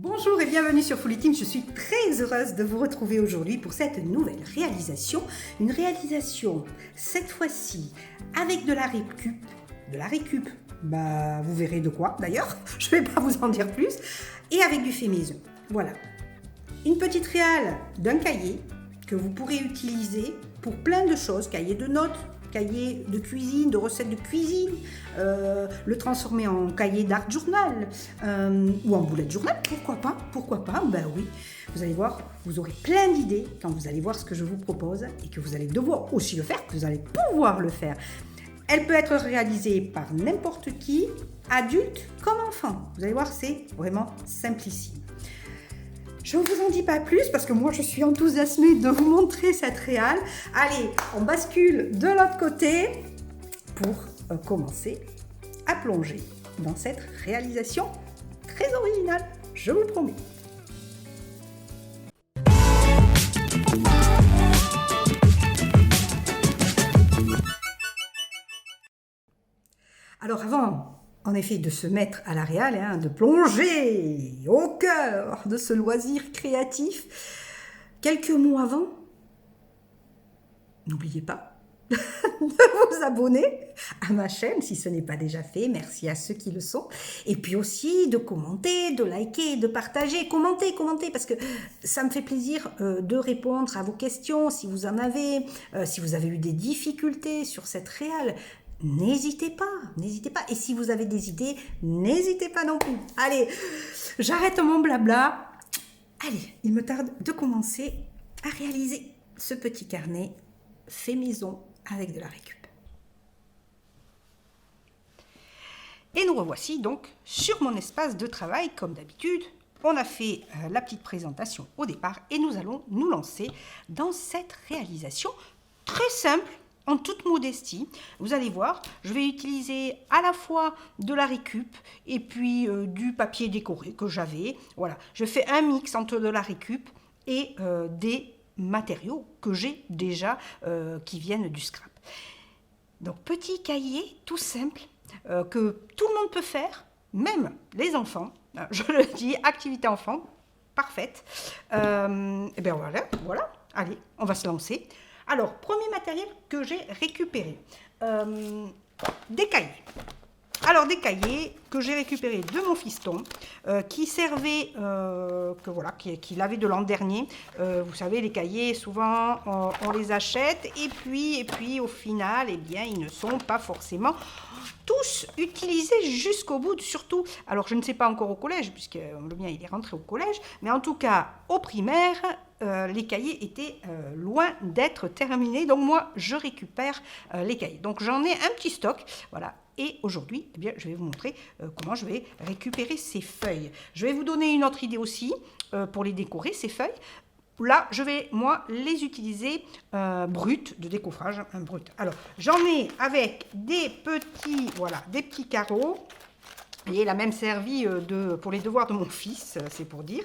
Bonjour et bienvenue sur Fully Team, je suis très heureuse de vous retrouver aujourd'hui pour cette nouvelle réalisation. Une réalisation, cette fois-ci, avec de la récup. De la récup, vous verrez de quoi d'ailleurs, je ne vais pas vous en dire plus. Et avec du fait maison, voilà. Une petite réale d'un cahier que vous pourrez utiliser pour plein de choses, cahier de notes, cahier de cuisine, de recettes de cuisine, le transformer en cahier d'art journal ou en bullet journal, pourquoi pas, ben oui, vous allez voir, vous aurez plein d'idées quand vous allez voir ce que je vous propose et que vous allez devoir aussi le faire, que vous allez pouvoir le faire. Elle peut être réalisée par n'importe qui, adulte comme enfant. Vous allez voir, c'est vraiment simplissime. Je ne vous en dis pas plus parce que moi je suis enthousiasmée de vous montrer cette réale. Allez, on bascule de l'autre côté pour commencer à plonger dans cette réalisation très originale, je vous promets. Alors avant, en effet, de se mettre à la réal, de plonger au cœur de ce loisir créatif, quelques mots avant, n'oubliez pas de vous abonner à ma chaîne si ce n'est pas déjà fait, merci à ceux qui le sont, et puis aussi de commenter, de liker, de partager, commentez parce que ça me fait plaisir de répondre à vos questions si vous en avez, si vous avez eu des difficultés sur cette réal. N'hésitez pas. Et si vous avez des idées, n'hésitez pas non plus. Allez, j'arrête mon blabla. Allez, il me tarde de commencer à réaliser ce petit carnet fait maison avec de la récup. Et nous revoici donc sur mon espace de travail, comme d'habitude. On a fait la petite présentation au départ et nous allons nous lancer dans cette réalisation très simple. En toute modestie, vous allez voir, je vais utiliser à la fois de la récup et puis du papier décoré que j'avais. Voilà, je fais un mix entre de la récup et des matériaux que j'ai déjà qui viennent du scrap. Donc petit cahier tout simple que tout le monde peut faire, même les enfants. Je le dis, activité enfant, parfaite. Et bien voilà, allez, on va se lancer. Alors, premier matériel que j'ai récupéré, des cahiers. Alors, des cahiers que j'ai récupérés de mon fiston, qui servaient, qu'il avait de l'an dernier. Vous savez, les cahiers, souvent, on les achète, et puis au final, eh bien, ils ne sont pas forcément tous utilisés jusqu'au bout, surtout, alors je ne sais pas encore au collège, puisque le mien, il est rentré au collège, mais en tout cas, au primaire, les cahiers étaient loin d'être terminés. Donc moi, je récupère les cahiers. Donc j'en ai un petit stock, voilà. Et aujourd'hui, eh bien, je vais vous montrer comment je vais récupérer ces feuilles. Je vais vous donner une autre idée aussi pour les décorer, ces feuilles. Là, je vais, moi, les utiliser brutes, de décoffrage, brut. Alors, j'en ai avec des petits carreaux. Et il a même servi pour les devoirs de mon fils, c'est pour dire.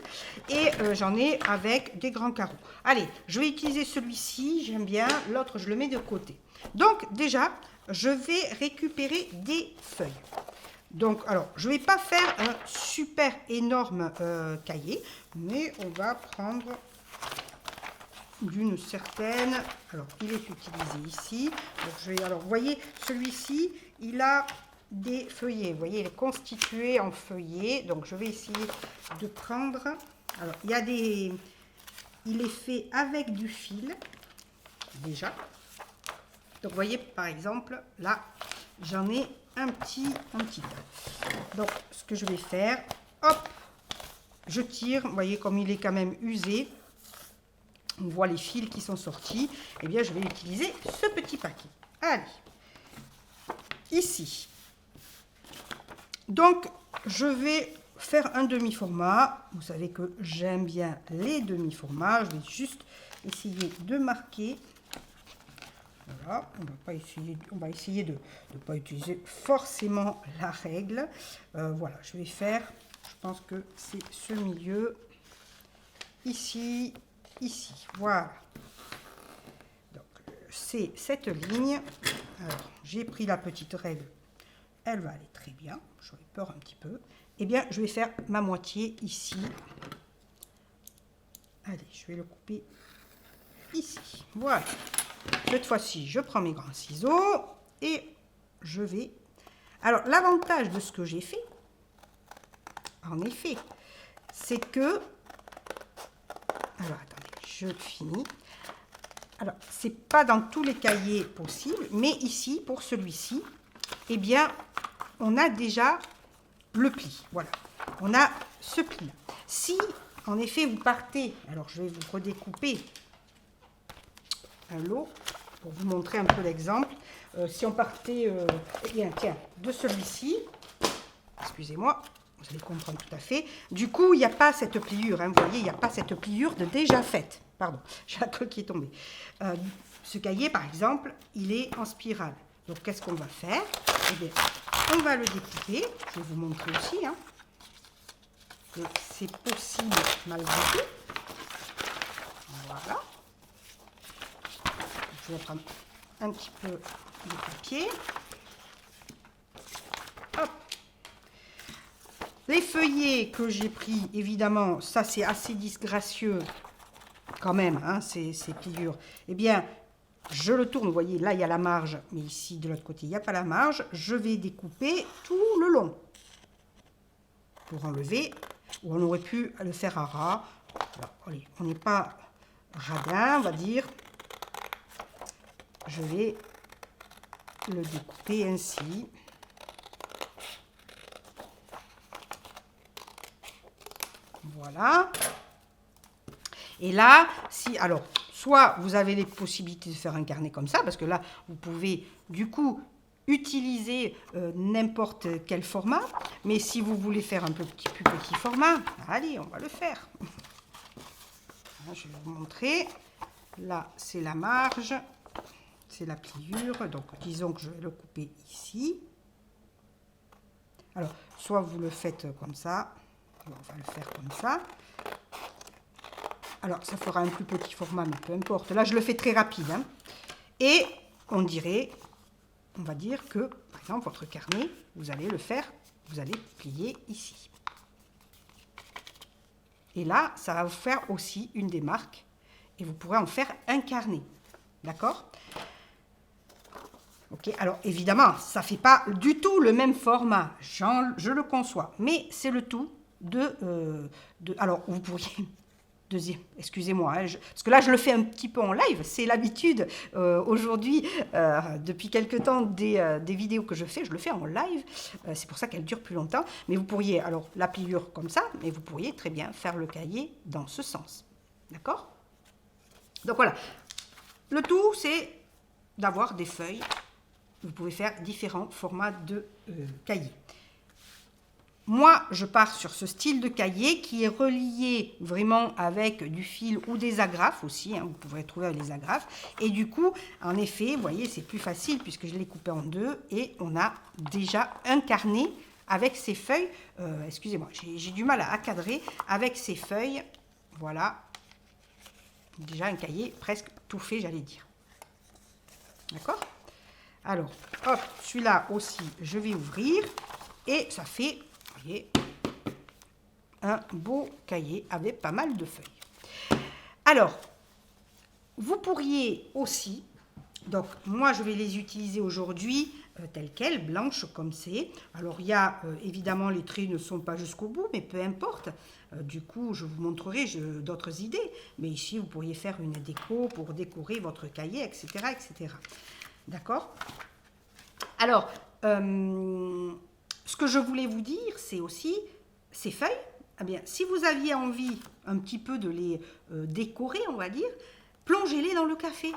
Et j'en ai avec des grands carreaux. Allez, je vais utiliser celui-ci, j'aime bien. L'autre, je le mets de côté. Donc, déjà, je vais récupérer des feuilles. Donc, alors, je ne vais pas faire un super énorme cahier, mais on va prendre d'une certaine... Alors, il est utilisé ici. Donc, alors, vous voyez, celui-ci, il a des feuillets. Vous voyez, il est constitué en feuillets. Donc, je vais essayer de prendre... Alors, il est fait avec du fil, déjà. Donc, vous voyez, par exemple, là, j'en ai un petit tas. Donc, ce que je vais faire, hop, je tire. Vous voyez, comme il est quand même usé, on voit les fils qui sont sortis. Eh bien, je vais utiliser ce petit paquet. Allez, ici. Donc, je vais faire un demi-format. Vous savez que j'aime bien les demi-formats. Je vais juste essayer de marquer. Voilà, on va essayer de ne pas utiliser forcément la règle. Voilà, je vais faire, je pense que c'est ce milieu. Ici, voilà. Donc, c'est cette ligne. Alors, j'ai pris la petite règle. Elle va aller très bien. J'aurais peur un petit peu. eh bien, je vais faire ma moitié ici. Allez, je vais le couper ici. Voilà. Cette fois-ci, je prends mes grands ciseaux et je vais... Alors, l'avantage de ce que j'ai fait, en effet, c'est que... Alors, attendez, je finis. Alors, c'est pas dans tous les cahiers possibles, mais ici, pour celui-ci, eh bien, on a déjà le pli. Voilà, on a ce pli-là. Si, en effet, vous partez... Alors, je vais vous redécouper un lot pour vous montrer un peu l'exemple. Si on partait, eh bien, tiens, de celui-ci, excusez-moi, vous allez comprendre tout à fait. Du coup, il n'y a pas cette pliure, hein, vous voyez, il n'y a pas cette pliure de déjà faite. Pardon, j'ai la colle qui est tombée. Ce cahier, par exemple, il est en spirale. Donc, qu'est-ce qu'on va faire? Eh bien, on va le découper. Je vais vous montrer aussi. Hein. C'est possible malgré tout. Voilà. Je vais prendre un petit peu de papier. Hop. Les feuillets que j'ai pris, évidemment, ça c'est assez disgracieux quand même, hein, ces pliures. Eh bien, je le tourne, vous voyez, là il y a la marge, mais ici de l'autre côté il n'y a pas la marge. Je vais découper tout le long pour enlever, ou on aurait pu le faire à ras. Alors, allez, on n'est pas radin, on va dire. Je vais le découper ainsi. Voilà. Et là, si, alors, soit vous avez les possibilités de faire un carnet comme ça, parce que là, vous pouvez du coup utiliser n'importe quel format, mais si vous voulez faire un peu plus petit format, allez, on va le faire. Je vais vous montrer. Là, c'est la marge, c'est la pliure, donc disons que je vais le couper ici. Alors, soit vous le faites comme ça, on va le faire comme ça. Alors, ça fera un plus petit format, mais peu importe. Là, je le fais très rapide. Hein. Et on dirait, on va dire que, par exemple, votre carnet, vous allez le faire, vous allez plier ici. Et là, ça va vous faire aussi une des marques. Et vous pourrez en faire un carnet. D'accord? Ok, alors évidemment, ça ne fait pas du tout le même format. Je le conçois. Mais c'est le tout alors, vous pourriez... Deuxième, excusez-moi, hein, parce que là je le fais un petit peu en live, c'est l'habitude aujourd'hui, depuis quelque temps, des vidéos que je fais, je le fais en live, c'est pour ça qu'elle dure plus longtemps, mais vous pourriez, alors la pliure comme ça, mais vous pourriez très bien faire le cahier dans ce sens, d'accord? Donc voilà, le tout c'est d'avoir des feuilles, vous pouvez faire différents formats de cahiers. Moi, je pars sur ce style de cahier qui est relié vraiment avec du fil ou des agrafes aussi. Hein, vous pourrez trouver les agrafes. Et du coup, en effet, vous voyez, c'est plus facile puisque je l'ai coupé en deux. Et on a déjà un carnet avec ces feuilles. Excusez-moi, j'ai du mal à cadrer. Avec ces feuilles, voilà. Déjà un cahier presque tout fait, j'allais dire. D'accord? Alors, hop, celui-là aussi, je vais ouvrir. Et ça fait... un beau cahier avec pas mal de feuilles. Alors, vous pourriez aussi, donc moi je vais les utiliser aujourd'hui telles quelles, blanches comme c'est. Alors il y a évidemment les traits ne sont pas jusqu'au bout, mais peu importe. Du coup, je vous montrerai d'autres idées. Mais ici, vous pourriez faire une déco pour décorer votre cahier, etc. etc. D'accord? Alors, ce que je voulais vous dire, c'est aussi ces feuilles. Eh bien, si vous aviez envie un petit peu de les décorer, on va dire, plongez-les dans le café.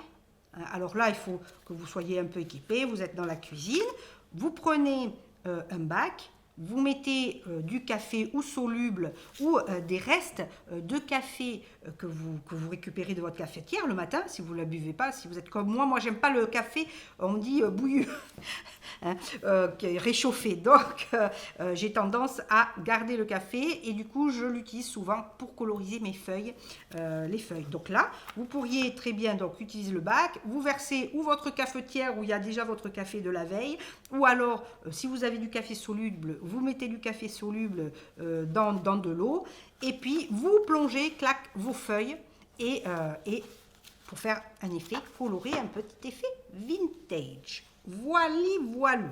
Alors là, il faut que vous soyez un peu équipé. Vous êtes dans la cuisine, vous prenez un bac, vous mettez du café ou soluble ou des restes de café que vous récupérez de votre cafetière le matin, si vous ne la buvez pas, si vous êtes comme moi j'aime pas le café, on dit bouillu, hein, réchauffé. Donc, j'ai tendance à garder le café et du coup, je l'utilise souvent pour coloriser mes feuilles, les feuilles. Donc là, vous pourriez très bien donc, utiliser le bac, vous versez ou votre cafetière où il y a déjà votre café de la veille, ou alors, si vous avez du café soluble, vous mettez du café soluble dans de l'eau et puis vous plongez, clac, vos feuilles et pour faire un effet coloré, un petit effet vintage. Voilà.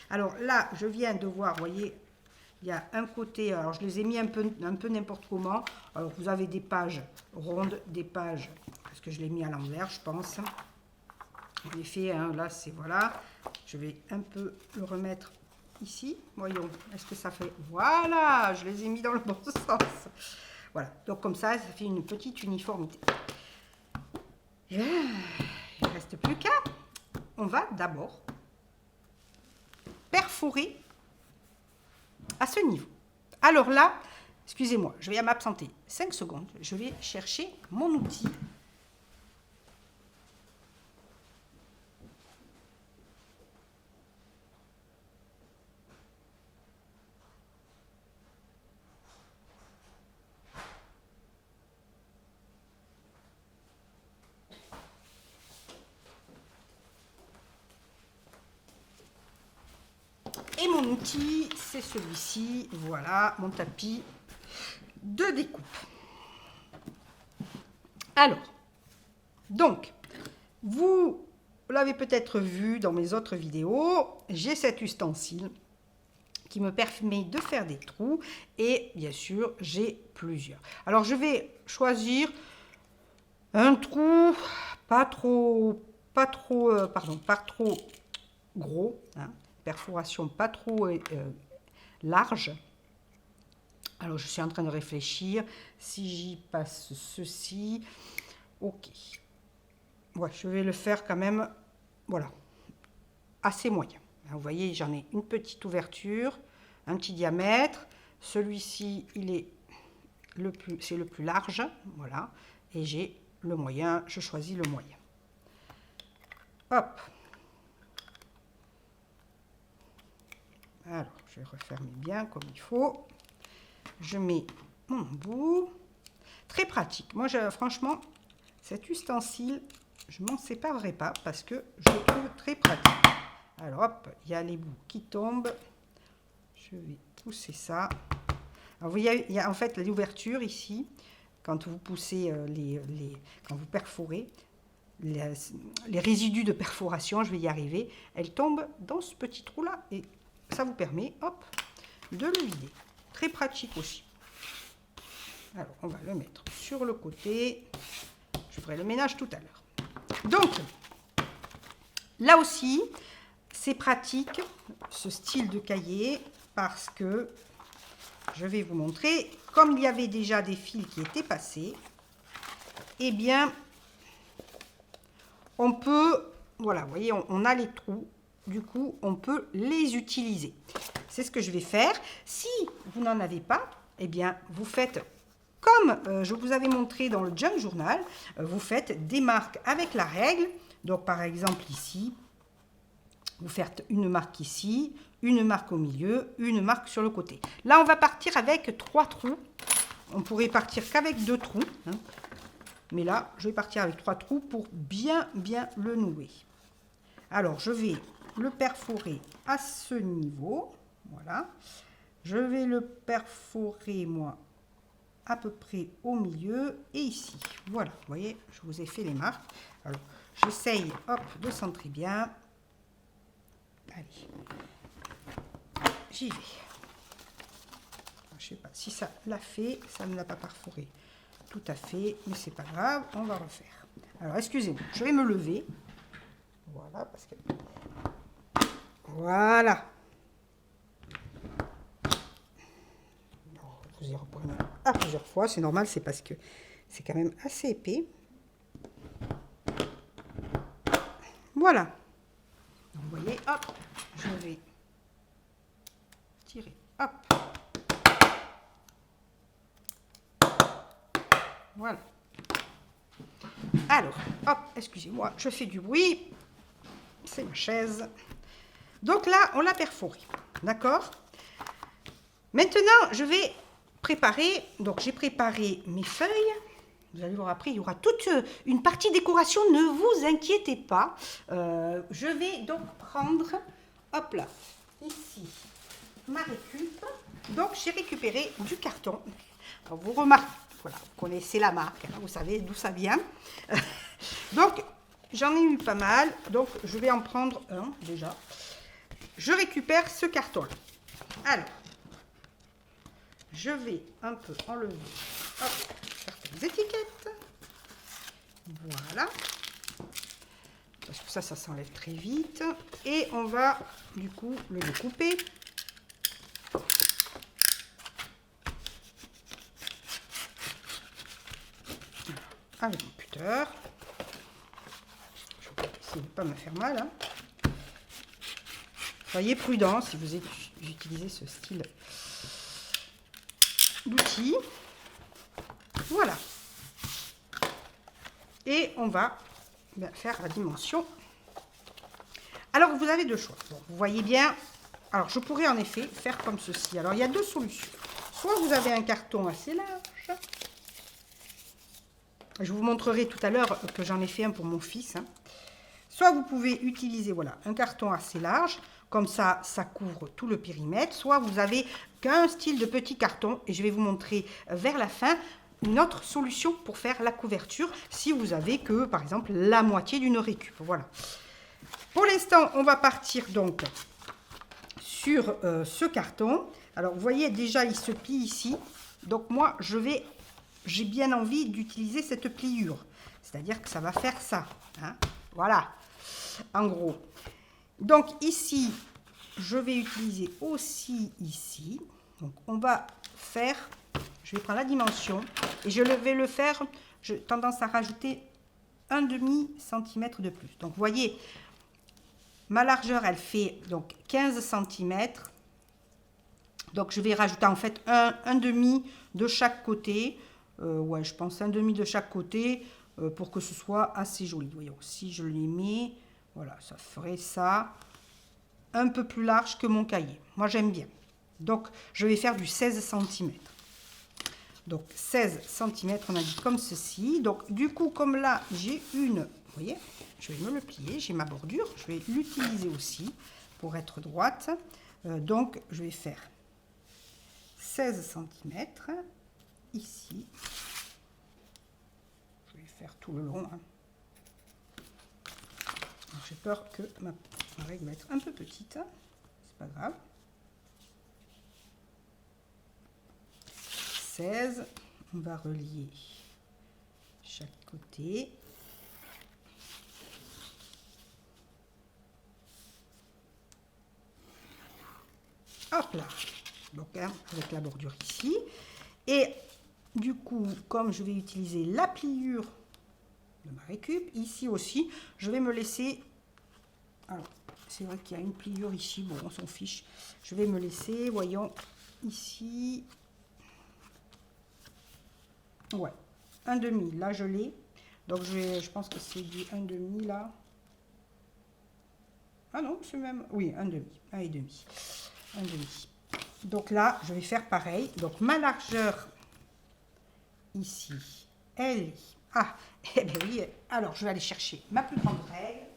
Alors là, je viens de voir, vous voyez, il y a un côté, alors je les ai mis un peu n'importe comment. Alors vous avez des pages rondes, des pages, parce que je l'ai mis à l'envers, je pense. En effet, hein, là, c'est voilà. Je vais un peu le remettre ici. Voyons, est-ce que ça fait... Voilà, je les ai mis dans le bon sens. Voilà, donc comme ça fait une petite uniformité. Il ne reste plus qu'à... On va d'abord perforer à ce niveau. Alors là, excusez-moi, je vais m'absenter 5 secondes. Je vais chercher mon outil. Et mon outil, c'est celui-ci, voilà, mon tapis de découpe. Alors, donc, vous l'avez peut-être vu dans mes autres vidéos, j'ai cet ustensile qui me permet de faire des trous et bien sûr, j'ai plusieurs. Alors, je vais choisir un trou pas trop gros, hein. Perforation pas trop large. Alors je suis en train de réfléchir si j'y passe ceci. Ok, ouais, je vais le faire quand même, voilà, assez moyen. Vous voyez, j'en ai une petite ouverture, un petit diamètre. Celui-ci, il est c'est le plus large, voilà, et j'ai le moyen. Je choisis le moyen. Hop. Alors, je vais refermer bien comme il faut. Je mets mon bout. Très pratique. Moi, franchement, cet ustensile, je m'en séparerai pas parce que je le trouve très pratique. Alors, hop, il y a les bouts qui tombent. Je vais pousser ça. Alors, vous voyez, il y a en fait l'ouverture ici. Quand vous poussez, quand vous perforez, les résidus de perforation, je vais y arriver, elles tombent dans ce petit trou-là et ça vous permet, hop, de le vider. Très pratique aussi. Alors, on va le mettre sur le côté. Je ferai le ménage tout à l'heure. Donc, là aussi, c'est pratique, ce style de cahier, parce que, je vais vous montrer, comme il y avait déjà des fils qui étaient passés, eh bien, on peut, voilà, vous voyez, on a les trous. Du coup, on peut les utiliser. C'est ce que je vais faire. Si vous n'en avez pas, eh bien, vous faites comme je vous avais montré dans le Junk Journal. Vous faites des marques avec la règle. Donc, par exemple, ici, vous faites une marque ici, une marque au milieu, une marque sur le côté. Là, on va partir avec 3 trous. On pourrait partir qu'avec 2 trous. Hein. Mais là, je vais partir avec 3 trous pour bien le nouer. Alors, je vais le perforer à ce niveau, voilà. Je vais le perforer, moi, à peu près au milieu et ici. Voilà, vous voyez, je vous ai fait les marques. Alors, j'essaye, hop, de centrer bien. Allez, j'y vais. Je ne sais pas si ça l'a fait, ça ne l'a pas perforé tout à fait, mais c'est pas grave, on va refaire. Alors, excusez-moi, je vais me lever. Voilà, parce que... Voilà. Vous y reprenez à plusieurs fois, c'est normal, c'est parce que c'est quand même assez épais. Voilà. Donc, vous voyez, hop, je vais tirer, hop. Voilà. Alors, hop, excusez-moi, je fais du bruit. C'est ma chaise. Donc là, on l'a perforé. D'accord? Maintenant, je vais préparer. Donc, j'ai préparé mes feuilles. Vous allez voir après, il y aura toute une partie décoration. Ne vous inquiétez pas. Je vais donc prendre, hop là, ici, ma récup. Donc, j'ai récupéré du carton. Alors, vous remarquez, voilà, vous connaissez la marque, hein, vous savez d'où ça vient. Donc, j'en ai eu pas mal. Donc, je vais en prendre un déjà. Je récupère ce carton-là. Alors, je vais un peu enlever certaines étiquettes. Voilà. Parce que ça s'enlève très vite. Et on va, du coup, le découper. Avec mon cutter. Je vais essayer de ne pas me faire mal. Hein. Soyez prudent si vous utilisez ce style d'outil. Voilà. Et on va faire la dimension. Alors, vous avez deux choix. Bon, vous voyez bien. Alors, je pourrais en effet faire comme ceci. Alors, il y a deux solutions. Soit vous avez un carton assez large. Je vous montrerai tout à l'heure que j'en ai fait un pour mon fils. Hein. Soit vous pouvez utiliser voilà, un carton assez large. Comme ça, ça couvre tout le périmètre. Soit vous avez qu'un style de petit carton. Et je vais vous montrer vers la fin une autre solution pour faire la couverture. Si vous avez que, par exemple, la moitié d'une récup. Voilà. Pour l'instant, on va partir donc sur ce carton. Alors, vous voyez, déjà, il se plie ici. Donc, moi, j'ai bien envie d'utiliser cette pliure. C'est-à-dire que ça va faire ça. Hein. Voilà, en gros. Donc, ici, je vais utiliser aussi ici. Donc, on va faire, je vais prendre la dimension et je vais le faire, j'ai tendance à rajouter 1,5 cm de plus. Donc, vous voyez, ma largeur, elle fait donc 15 cm. Donc, je vais rajouter en fait un demi de chaque côté. Ouais, je pense un demi de chaque côté pour que ce soit assez joli. Voyons, si je les mets, voilà, ça ferait ça un peu plus large que mon cahier. Moi, j'aime bien. Donc, je vais faire du 16 cm. Donc, 16 cm, on a dit comme ceci. Donc, du coup, comme là, j'ai une, vous voyez, je vais me le plier, j'ai ma bordure. Je vais l'utiliser aussi pour être droite. Donc, je vais faire 16 cm ici. Je vais faire tout le long. Hein. J'ai peur que ma règle va être un peu petite. C'est pas grave. 16. On va relier chaque côté. Hop là. Donc, hein, avec la bordure ici. Et du coup, comme je vais utiliser la pliure de ma récup, ici aussi, je vais me laisser... Alors, c'est vrai qu'il y a une pliure ici, bon, on s'en fiche. Je vais me laisser, voyons, ici... Ouais, 1,5, là je l'ai. Donc, je pense que c'est du 1,5 là. Ah non, c'est même... Oui, 1,5, 1,5. 1,5. Donc là, je vais faire pareil. Donc, ma largeur... ici, elle est... Ah, eh bien oui, alors je vais aller chercher ma plus grande règle.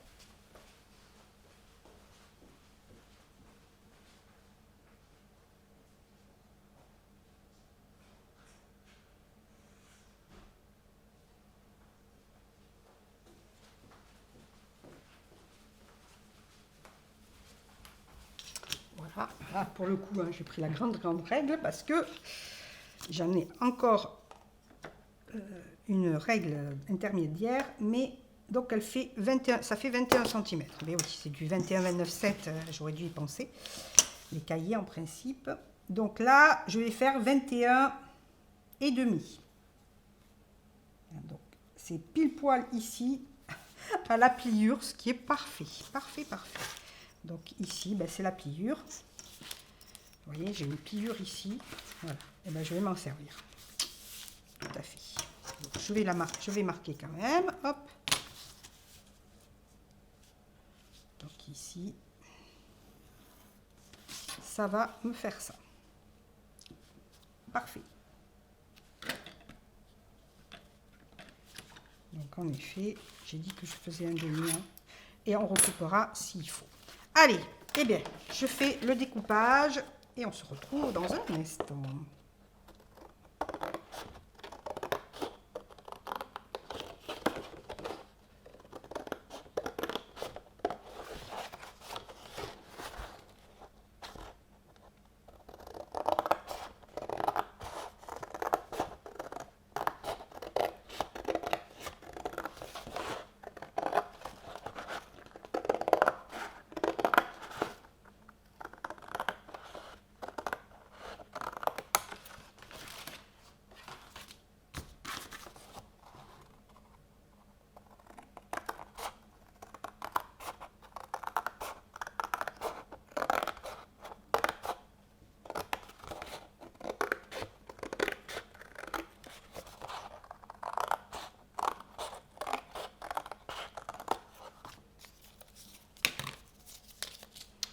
Voilà, là, pour le coup, hein, j'ai pris la grande règle parce que j'en ai encore une règle intermédiaire, mais donc elle fait 21, ça fait 21 cm. Mais oui, c'est du 21-29,7, j'aurais dû y penser. Les cahiers en principe. Donc là, je vais faire 21,5. Donc c'est pile poil ici à la pliure, ce qui est parfait. Parfait, parfait. Donc ici, ben, c'est la pliure. Vous voyez, j'ai une pliure ici. Voilà. Et ben, je vais m'en servir. Tout à fait. Donc, je vais marquer quand même. Hop. Donc ici, ça va me faire ça. Parfait. Donc en effet, j'ai dit que je faisais un demi. Hein, et on recoupera s'il faut. Allez, eh bien, je fais le découpage. et on se retrouve dans un instant.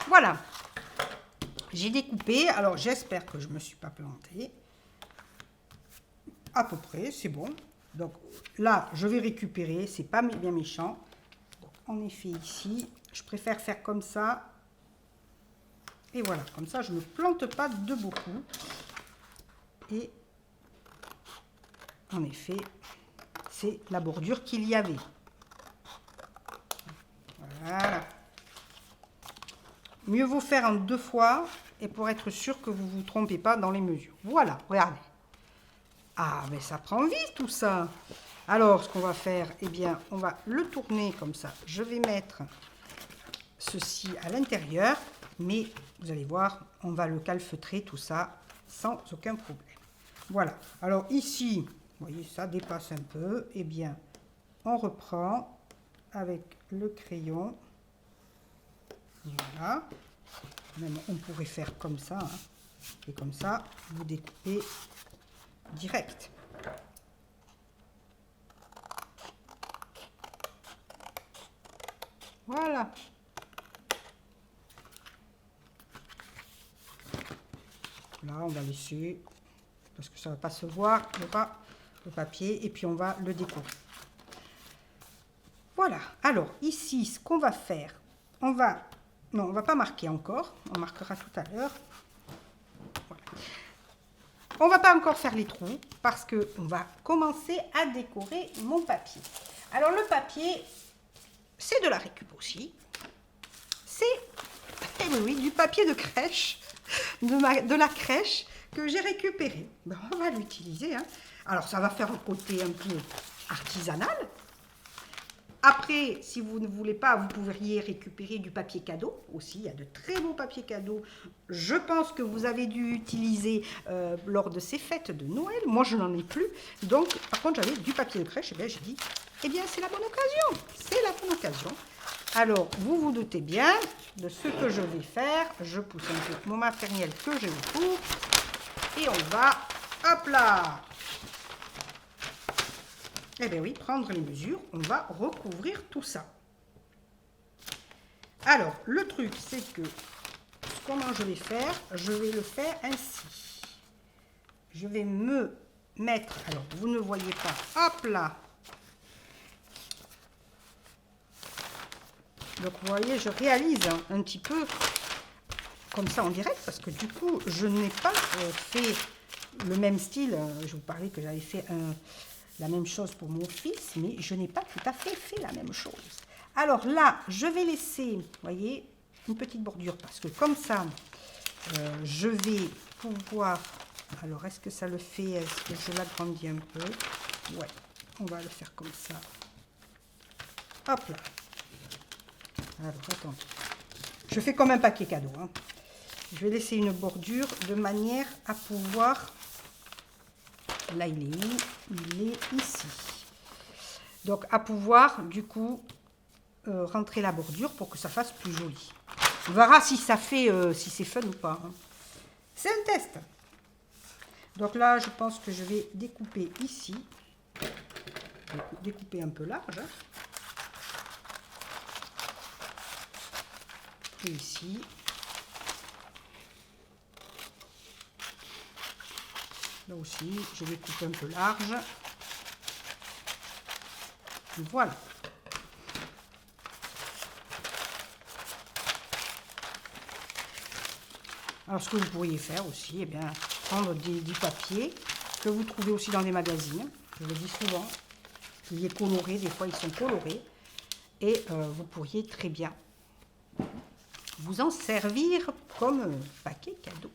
Voilà, j'ai découpé, alors j'espère que je ne me suis pas plantée. À peu près, c'est bon. Donc là, je vais récupérer, c'est pas bien méchant. Donc, en effet, ici, je préfère faire comme ça. Et voilà, comme ça, je ne me plante pas de beaucoup. Et en effet, c'est la bordure qu'il y avait. Voilà. Mieux vaut faire en 2 fois et pour être sûr que vous ne vous trompez pas dans les mesures. Voilà, regardez. Ah, mais ça prend vite tout ça. Alors, ce qu'on va faire, eh bien, on va le tourner comme ça. Je vais mettre ceci à l'intérieur, mais vous allez voir, on va le calfeutrer tout ça sans aucun problème. Voilà. Alors ici, vous voyez, ça dépasse un peu. Eh bien, on reprend avec le crayon. Voilà. Même on pourrait faire comme ça. Hein. Et comme ça, vous découpez direct. Voilà. Là, on va laisser, parce que ça ne va pas se voir, le papier, et puis on va le découper. Voilà. Alors, ici, ce qu'on va faire, on va pas marquer encore, on marquera tout à l'heure. Voilà. On va pas encore faire les trous, parce qu'on va commencer à décorer mon papier. Alors, le papier, c'est de la récup aussi. C'est, eh oui, du papier de crèche, de la crèche que j'ai récupéré. Ben, on va l'utiliser. Hein. Alors, ça va faire un côté un peu artisanal. Après, si vous ne voulez pas, vous pourriez récupérer du papier cadeau aussi. Il y a de très beaux papiers cadeaux. Je pense que vous avez dû utiliser lors de ces fêtes de Noël. Moi, je n'en ai plus. Donc, par contre, j'avais du papier de crèche. Et bien, j'ai dit, eh bien, c'est la bonne occasion. C'est la bonne occasion. Alors, vous vous doutez bien de ce que je vais faire. Je pousse un peu mon matériel que j'ai autour. Et on va, hop là. Eh bien oui, prendre les mesures, on va recouvrir tout ça. Alors, le truc, c'est que, comment je vais faire? Je vais le faire ainsi. Je vais me mettre, alors vous ne voyez pas, hop là. Donc vous voyez, je réalise un petit peu comme ça en direct, parce que du coup, je n'ai pas fait le même style. Je vous parlais que j'avais fait la même chose pour mon fils, mais je n'ai pas tout à fait la même chose. Alors là, je vais laisser, vous voyez, une petite bordure, parce que comme ça, je vais pouvoir... Alors, est-ce que ça le fait? Est-ce que je l'agrandis un peu? Ouais, on va le faire comme ça. Hop là. Alors, attendez. Je fais comme un paquet cadeau. Hein. Je vais laisser une bordure de manière à pouvoir... Là, il est où? Il est ici. Donc, à pouvoir, du coup, rentrer la bordure pour que ça fasse plus joli. On verra si ça fait, si c'est fun ou pas. Hein. C'est un test. Donc là, je pense que je vais découper ici. Découper un peu large. Hein. Et ici. Là aussi, je vais couper un peu large. Voilà. Alors, ce que vous pourriez faire aussi, eh bien, prendre du papier que vous trouvez aussi dans des magazines. Je le dis souvent. Il est coloré, des fois ils sont colorés. Et vous pourriez très bien vous en servir comme paquet cadeau.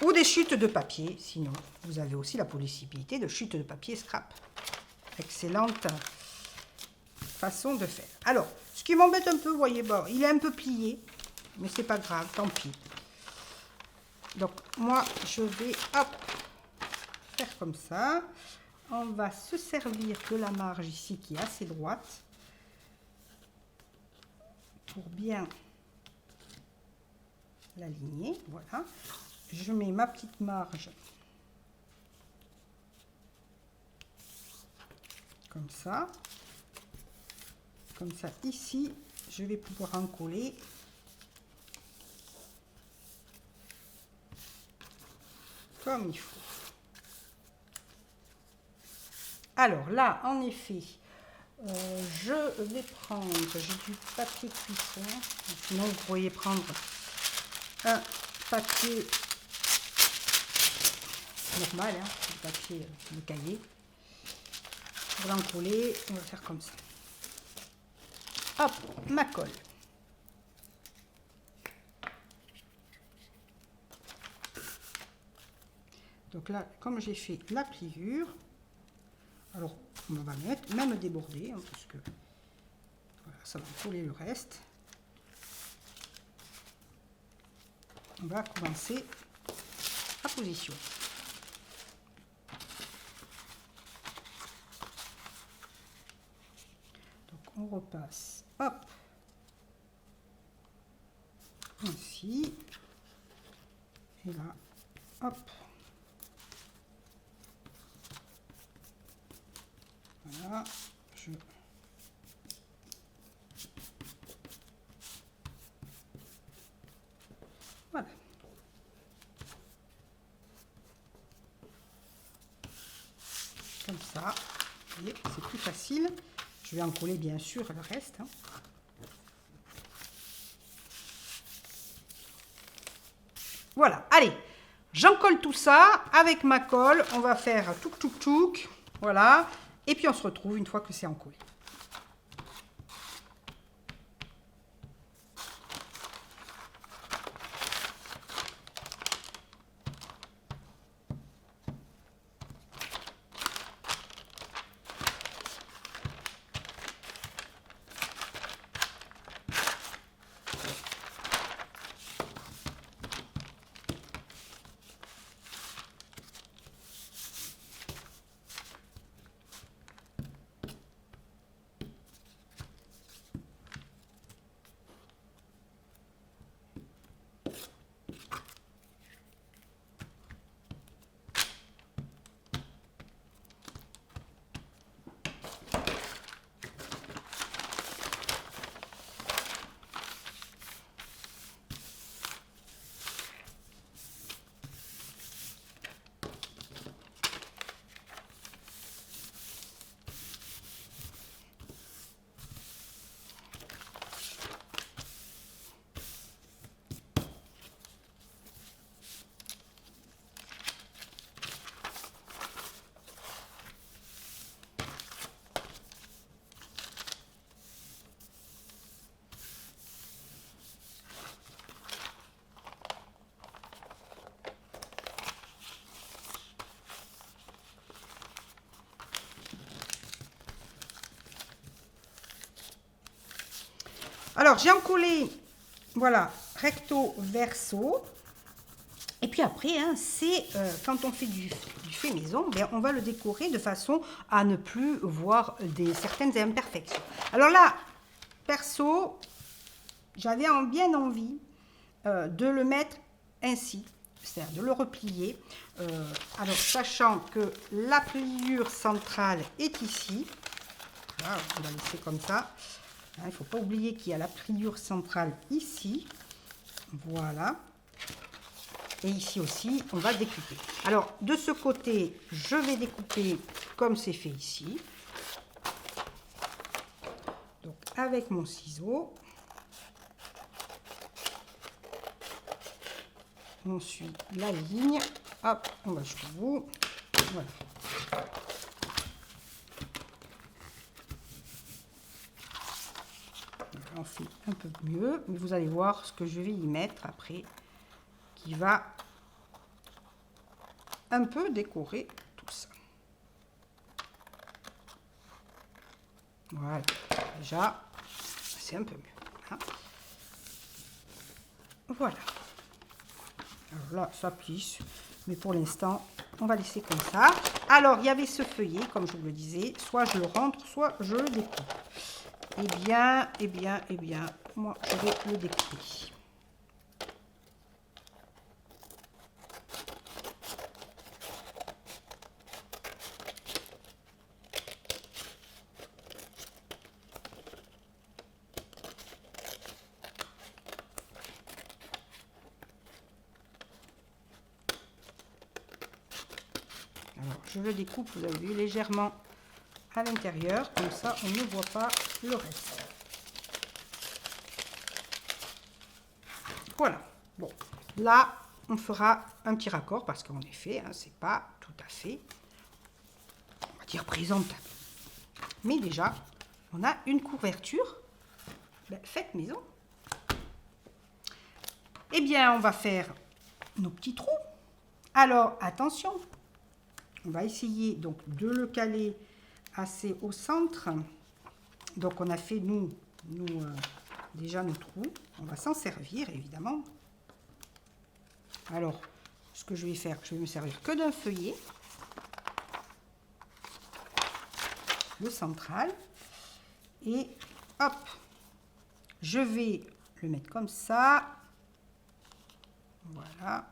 Ou des chutes de papier, sinon vous avez aussi la possibilité de chutes de papier scrap. Excellente façon de faire. Alors, ce qui m'embête un peu, vous voyez, bon, il est un peu plié, mais c'est pas grave, tant pis. Donc, moi, je vais, hop, faire comme ça. On va se servir de la marge ici qui est assez droite pour bien l'aligner. Voilà. Je mets ma petite marge comme ça. Comme ça, ici, je vais pouvoir en coller. Comme il faut. Alors là, en effet, je vais prendre, j'ai du papier cuisson, sinon vous pourriez prendre un papier normal, hein, le papier de cahier. Pour l'encoller, on va faire comme ça. Hop, ma colle. Donc là, comme j'ai fait la pliure, alors on va mettre, même déborder, hein, parce que voilà, ça va coller le reste. On va commencer la position. Donc on repasse, hop, ainsi, et là, hop. Voilà, voilà. Comme ça, vous voyez, c'est plus facile. Je vais en coller bien sûr le reste. Hein. Voilà, allez, j'en colle tout ça avec ma colle. On va faire touk touk touk. Voilà, et puis on se retrouve une fois que c'est encollé. Alors, j'ai encollé, voilà, recto verso. Et puis après, hein, c'est quand on fait du fait maison, ben, on va le décorer de façon à ne plus voir certaines imperfections. Alors là, perso, j'avais bien envie de le mettre ainsi, c'est-à-dire de le replier. Alors, sachant que la pliure centrale est ici, voilà, on va laisser comme ça. Il ne faut pas oublier qu'il y a la pliure centrale ici. Voilà. Et ici aussi, on va découper. Alors, de ce côté, je vais découper comme c'est fait ici. Donc, avec mon ciseau. on suit la ligne. Hop, on va jusqu'au bout. Voilà. Donc, on fait un peu mieux, mais vous allez voir ce que je vais y mettre après, qui va un peu décorer tout ça. Voilà, déjà, c'est un peu mieux. Hein. Voilà. Alors là, ça plisse, mais pour l'instant, on va laisser comme ça. Alors, il y avait ce feuillet, comme je vous le disais, soit je le rentre, soit je le découpe. Eh bien, moi, je vais le découper. Alors, je le découpe, vous avez vu, légèrement à l'intérieur, comme ça, on ne voit pas le reste. Voilà. Bon, là, on fera un petit raccord, parce qu'en effet, hein, c'est pas tout à fait, on va dire, présentable. Mais déjà, on a une couverture faite maison. Eh bien, on va faire nos petits trous. Alors, attention, on va essayer donc de le caler assez au centre. Donc, on a fait, déjà nos trous. On va s'en servir, évidemment. Alors, ce que je vais faire, je vais me servir que d'un feuillet. Le central. Et hop, je vais le mettre comme ça. Voilà.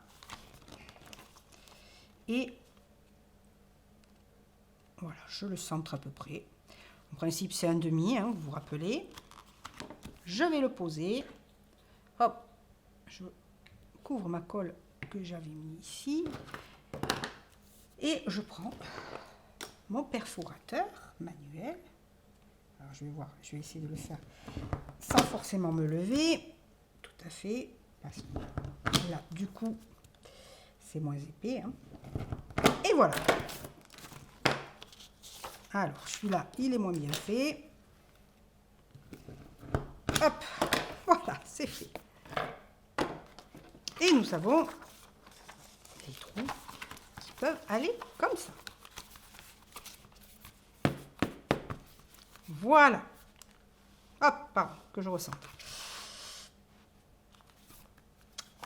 Et voilà, je le centre à peu près. En principe, c'est un demi, hein, vous vous rappelez. Je vais le poser. Hop, je couvre ma colle que j'avais mis ici. Et je prends mon perforateur manuel. Alors, je vais voir, je vais essayer de le faire sans forcément me lever. Tout à fait. Parce que là, du coup, c'est moins épais. Hein. Et voilà. Alors, celui-là, il est moins bien fait. Hop, voilà, c'est fait. Et nous avons des trous qui peuvent aller comme ça. Voilà. Hop, pardon, que je ressente.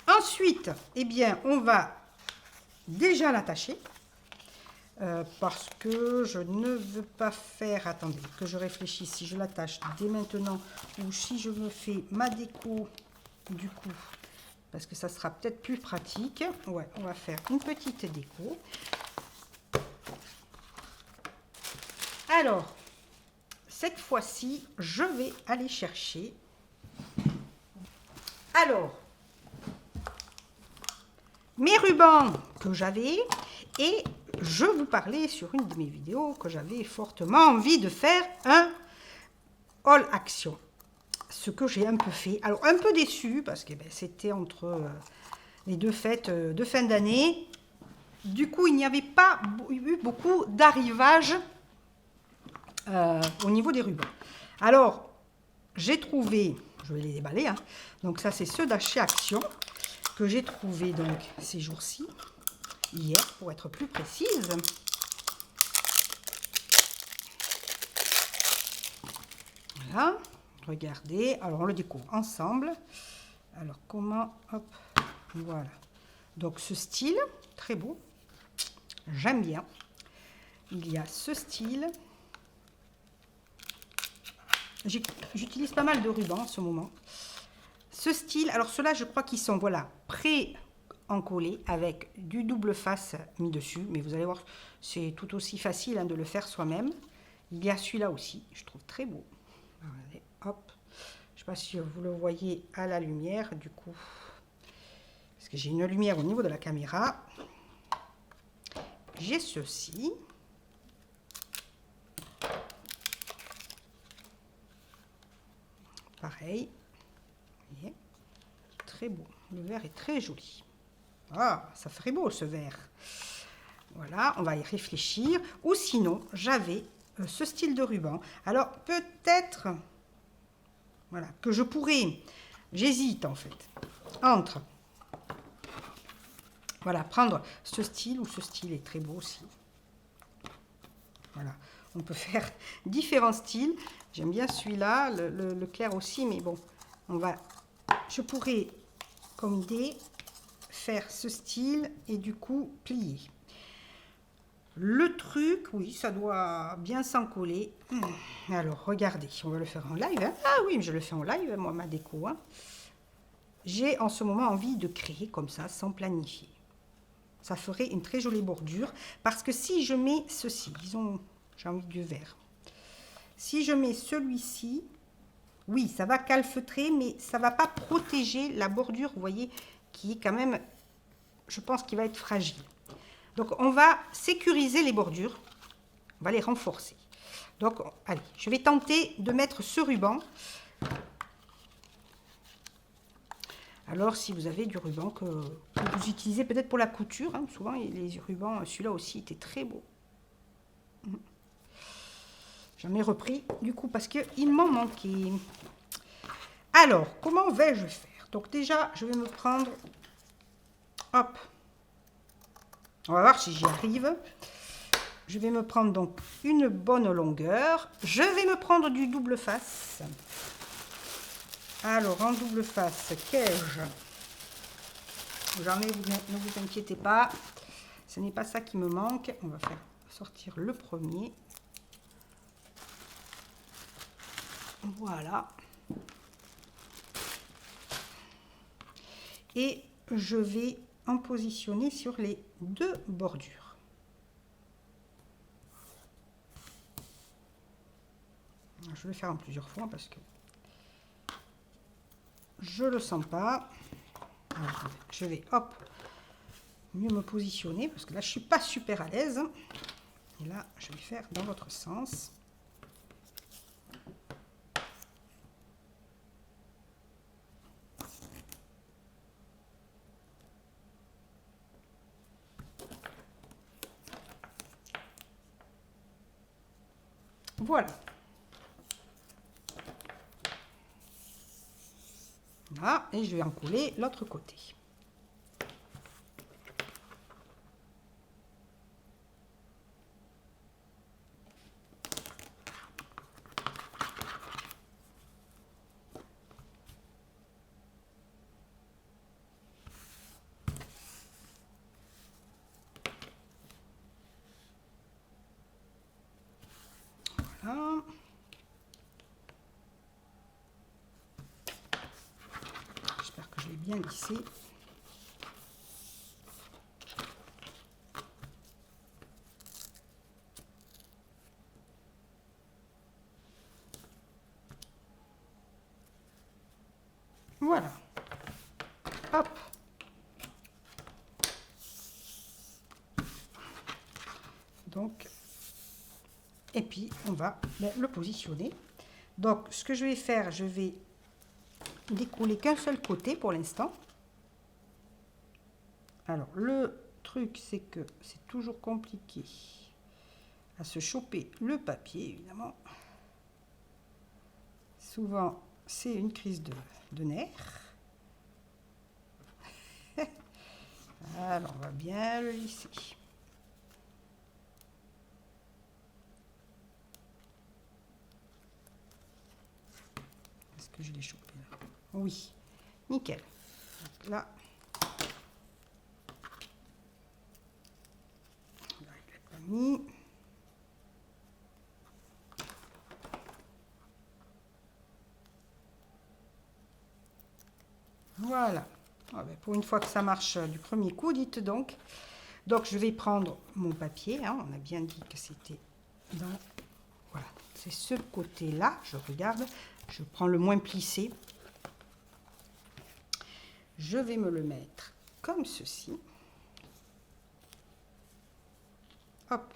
Ensuite, eh bien, on va déjà l'attacher. Parce que je ne veux pas faire, attendez, que je réfléchisse, si je l'attache dès maintenant ou si je me fais ma déco du coup, parce que ça sera peut-être plus pratique. Ouais, on va faire une petite déco. Alors, cette fois-ci, je vais aller chercher. Alors, mes rubans que j'avais et je vous parlais sur une de mes vidéos que j'avais fortement envie de faire un haul action. Ce que j'ai un peu fait. Alors, un peu déçue parce que c'était entre les deux fêtes de fin d'année. Du coup, il n'y avait pas eu beaucoup d'arrivage au niveau des rubans. Alors, j'ai trouvé, je vais les déballer, hein. Donc ça, c'est ceux d'Acheter Action que j'ai trouvé donc ces jours-ci. Hier, pour être plus précise. Voilà, regardez. Alors, on le découvre ensemble. Alors, comment, hop, voilà. Donc, ce style, très beau. J'aime bien. Il y a ce style. J'utilise pas mal de rubans en ce moment. Ce style, alors ceux-là, je crois qu'ils sont, voilà, pré-encollés avec du double face mis dessus. Mais vous allez voir, c'est tout aussi facile hein, de le faire soi-même. Il y a celui-là aussi, je trouve très beau. Regardez, hop. Je ne sais pas si vous le voyez à la lumière, du coup. Parce que j'ai une lumière au niveau de la caméra. J'ai ceci. Pareil. Vous voyez, très beau. Le vert est très joli. Ah, ça ferait beau ce vert. Voilà, on va y réfléchir. Ou sinon, j'avais ce style de ruban. Alors, peut-être, voilà, que je pourrais, j'hésite en fait, entre, voilà, prendre ce style, ou ce style est très beau aussi. Voilà, on peut faire différents styles. J'aime bien celui-là, le clair aussi, mais bon, je pourrais, comme idée, faire ce style et du coup plier. Le truc, oui, ça doit bien s'en coller. Alors, regardez, on va le faire en live. Hein. Ah oui, je le fais en live, moi, ma déco. Hein. J'ai en ce moment envie de créer comme ça, sans planifier. Ça ferait une très jolie bordure. Parce que si je mets ceci, disons, j'ai envie du vert. Si je mets celui-ci, oui, ça va calfeutrer, mais ça ne va pas protéger la bordure, vous voyez, qui est quand même, je pense, qu'il va être fragile. Donc, on va sécuriser les bordures. On va les renforcer. Donc, allez, je vais tenter de mettre ce ruban. Alors, si vous avez du ruban que vous utilisez peut-être pour la couture, hein, souvent les rubans, celui-là aussi était très beau. J'en ai repris du coup parce qu'il m'en manquait. Alors, comment vais-je faire? Donc déjà, je vais me prendre, hop, on va voir si j'y arrive. Je vais me prendre donc une bonne longueur. Je vais me prendre du double face. Alors, en double face, qu'ai-je? J'en ai, ne vous inquiétez pas. Ce n'est pas ça qui me manque. On va faire sortir le premier. Voilà. Et je vais en positionner sur les deux bordures. Je vais le faire en plusieurs fois parce que je le sens pas. Alors, je vais hop mieux me positionner parce que là je suis pas super à l'aise. Et là je vais faire dans votre sens. Voilà. Là, et je vais en coller l'autre côté. Voilà. J'espère que je l'ai bien lissé. Voilà. Hop. Donc, et puis on va le positionner. Donc, ce que je vais faire, je vais découler qu'un seul côté pour l'instant. Alors, le truc, c'est que c'est toujours compliqué à se choper le papier, évidemment. Souvent, c'est une crise de nerfs. Alors, on va bien le lisser. Est-ce que je l'ai chopé là? Oui, nickel. Donc là, il n'est pas mis. Voilà. Ah ben, pour une fois que ça marche du premier coup, dites donc. Donc, je vais prendre mon papier. Hein, on a bien dit que c'était dans... Voilà, c'est ce côté-là. Je regarde. Je prends le moins plissé. Je vais me le mettre comme ceci. Hop.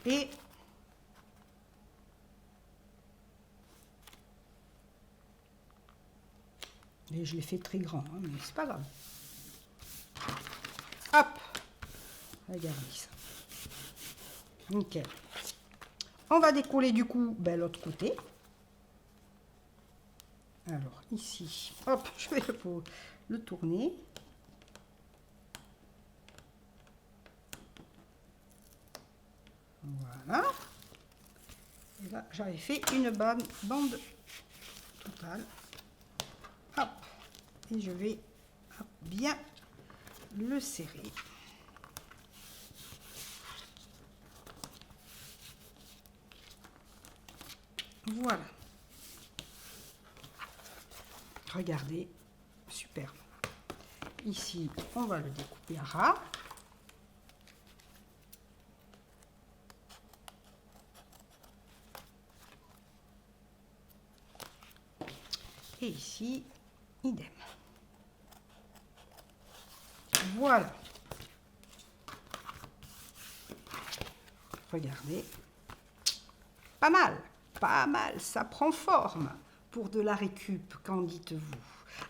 Et Et je l'ai fait très grand, hein, mais c'est pas grave. Hop, regardez ça. Nickel. On va décoller du coup l'autre côté. Alors ici, hop, je vais le tourner. Voilà. Et là, j'avais fait une bande totale. Hop. Et je vais bien le serrer. Voilà. Regardez, superbe. Ici, on va le découper à ras. Et ici, idem. Voilà. Regardez. Pas mal, pas mal. Ça prend forme pour de la récup, qu'en dites-vous?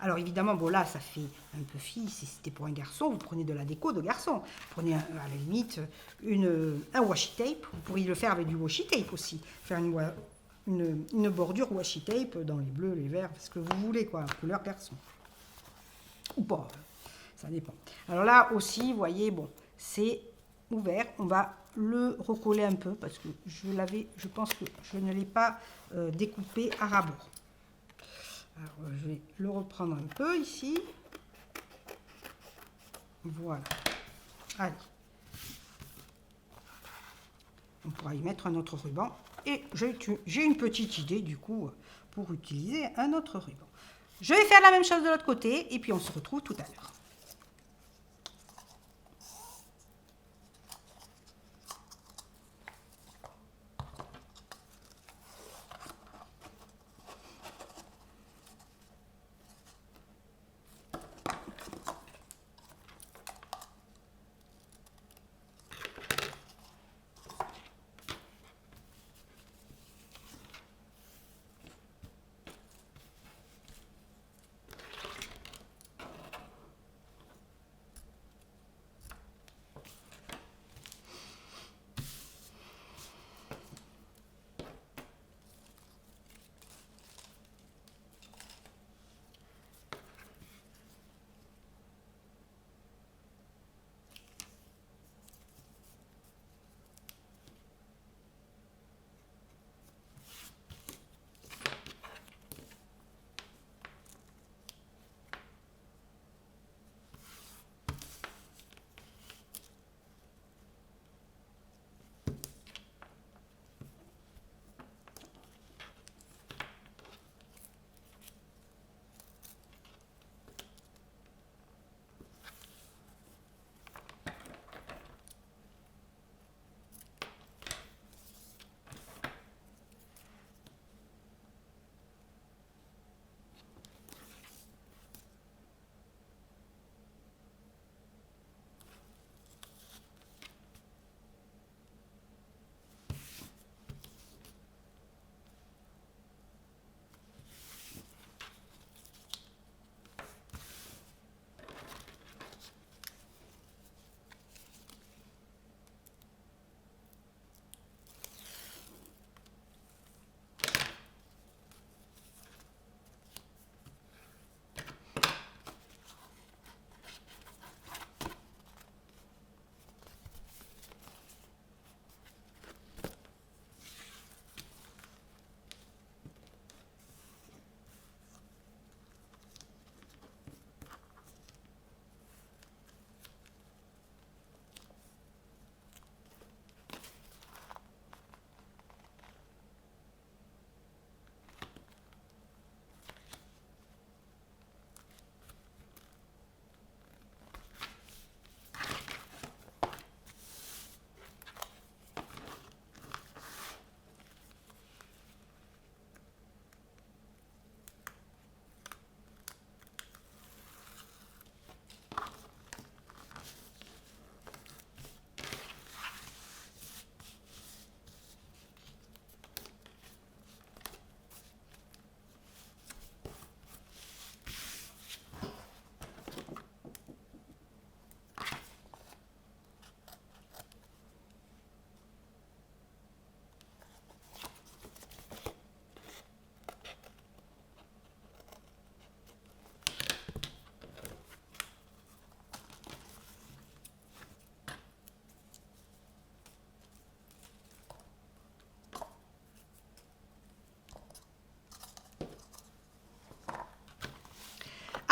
Alors évidemment, bon là, ça fait un peu fille. Si c'était pour un garçon, vous prenez de la déco de garçon. Vous prenez à la limite un washi tape. Vous pourriez le faire avec du washi tape aussi. Faire une bordure washi tape dans les bleus, les verts, ce que vous voulez, quoi, couleur garçon. Ou pas, ça dépend. Alors là aussi, vous voyez, bon, c'est ouvert. On va le recoller un peu parce que je pense que je ne l'ai pas découpé à rabord. Alors je vais le reprendre un peu ici. Voilà. Allez. On pourra y mettre un autre ruban. Et j'ai une petite idée du coup pour utiliser un autre ruban. Je vais faire la même chose de l'autre côté et puis on se retrouve tout à l'heure.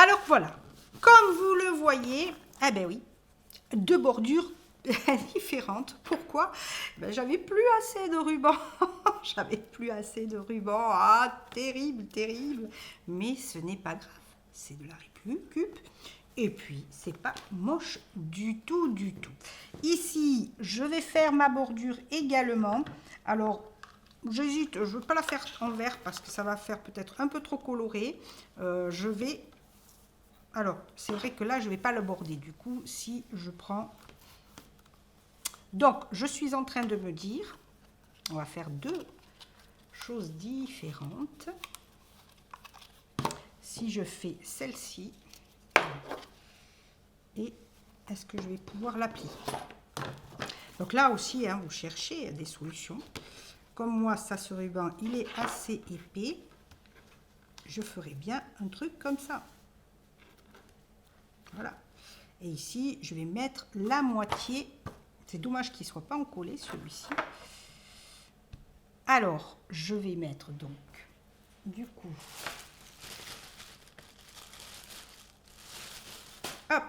Alors voilà, comme vous le voyez, eh ben oui, deux bordures différentes. Pourquoi? Ben, j'avais plus assez de ruban. J'avais plus assez de ruban. Ah, terrible, terrible. Mais ce n'est pas grave. C'est de la récup. Et puis, c'est pas moche du tout, du tout. Ici, je vais faire ma bordure également. Alors, j'hésite, je ne veux pas la faire en vert parce que ça va faire peut-être un peu trop coloré. Je vais... Alors, c'est vrai que là, je ne vais pas le border. Du coup, si je prends... Donc, je suis en train de me dire, on va faire deux choses différentes. Si je fais celle-ci, et est-ce que je vais pouvoir l'appliquer? Donc là aussi, hein, vous cherchez des solutions. Comme moi, ça, ce ruban, il est assez épais. Je ferai bien un truc comme ça. Voilà. Et ici, je vais mettre la moitié. C'est dommage qu'il ne soit pas encollé, celui-ci. Alors, je vais mettre donc, du coup, hop,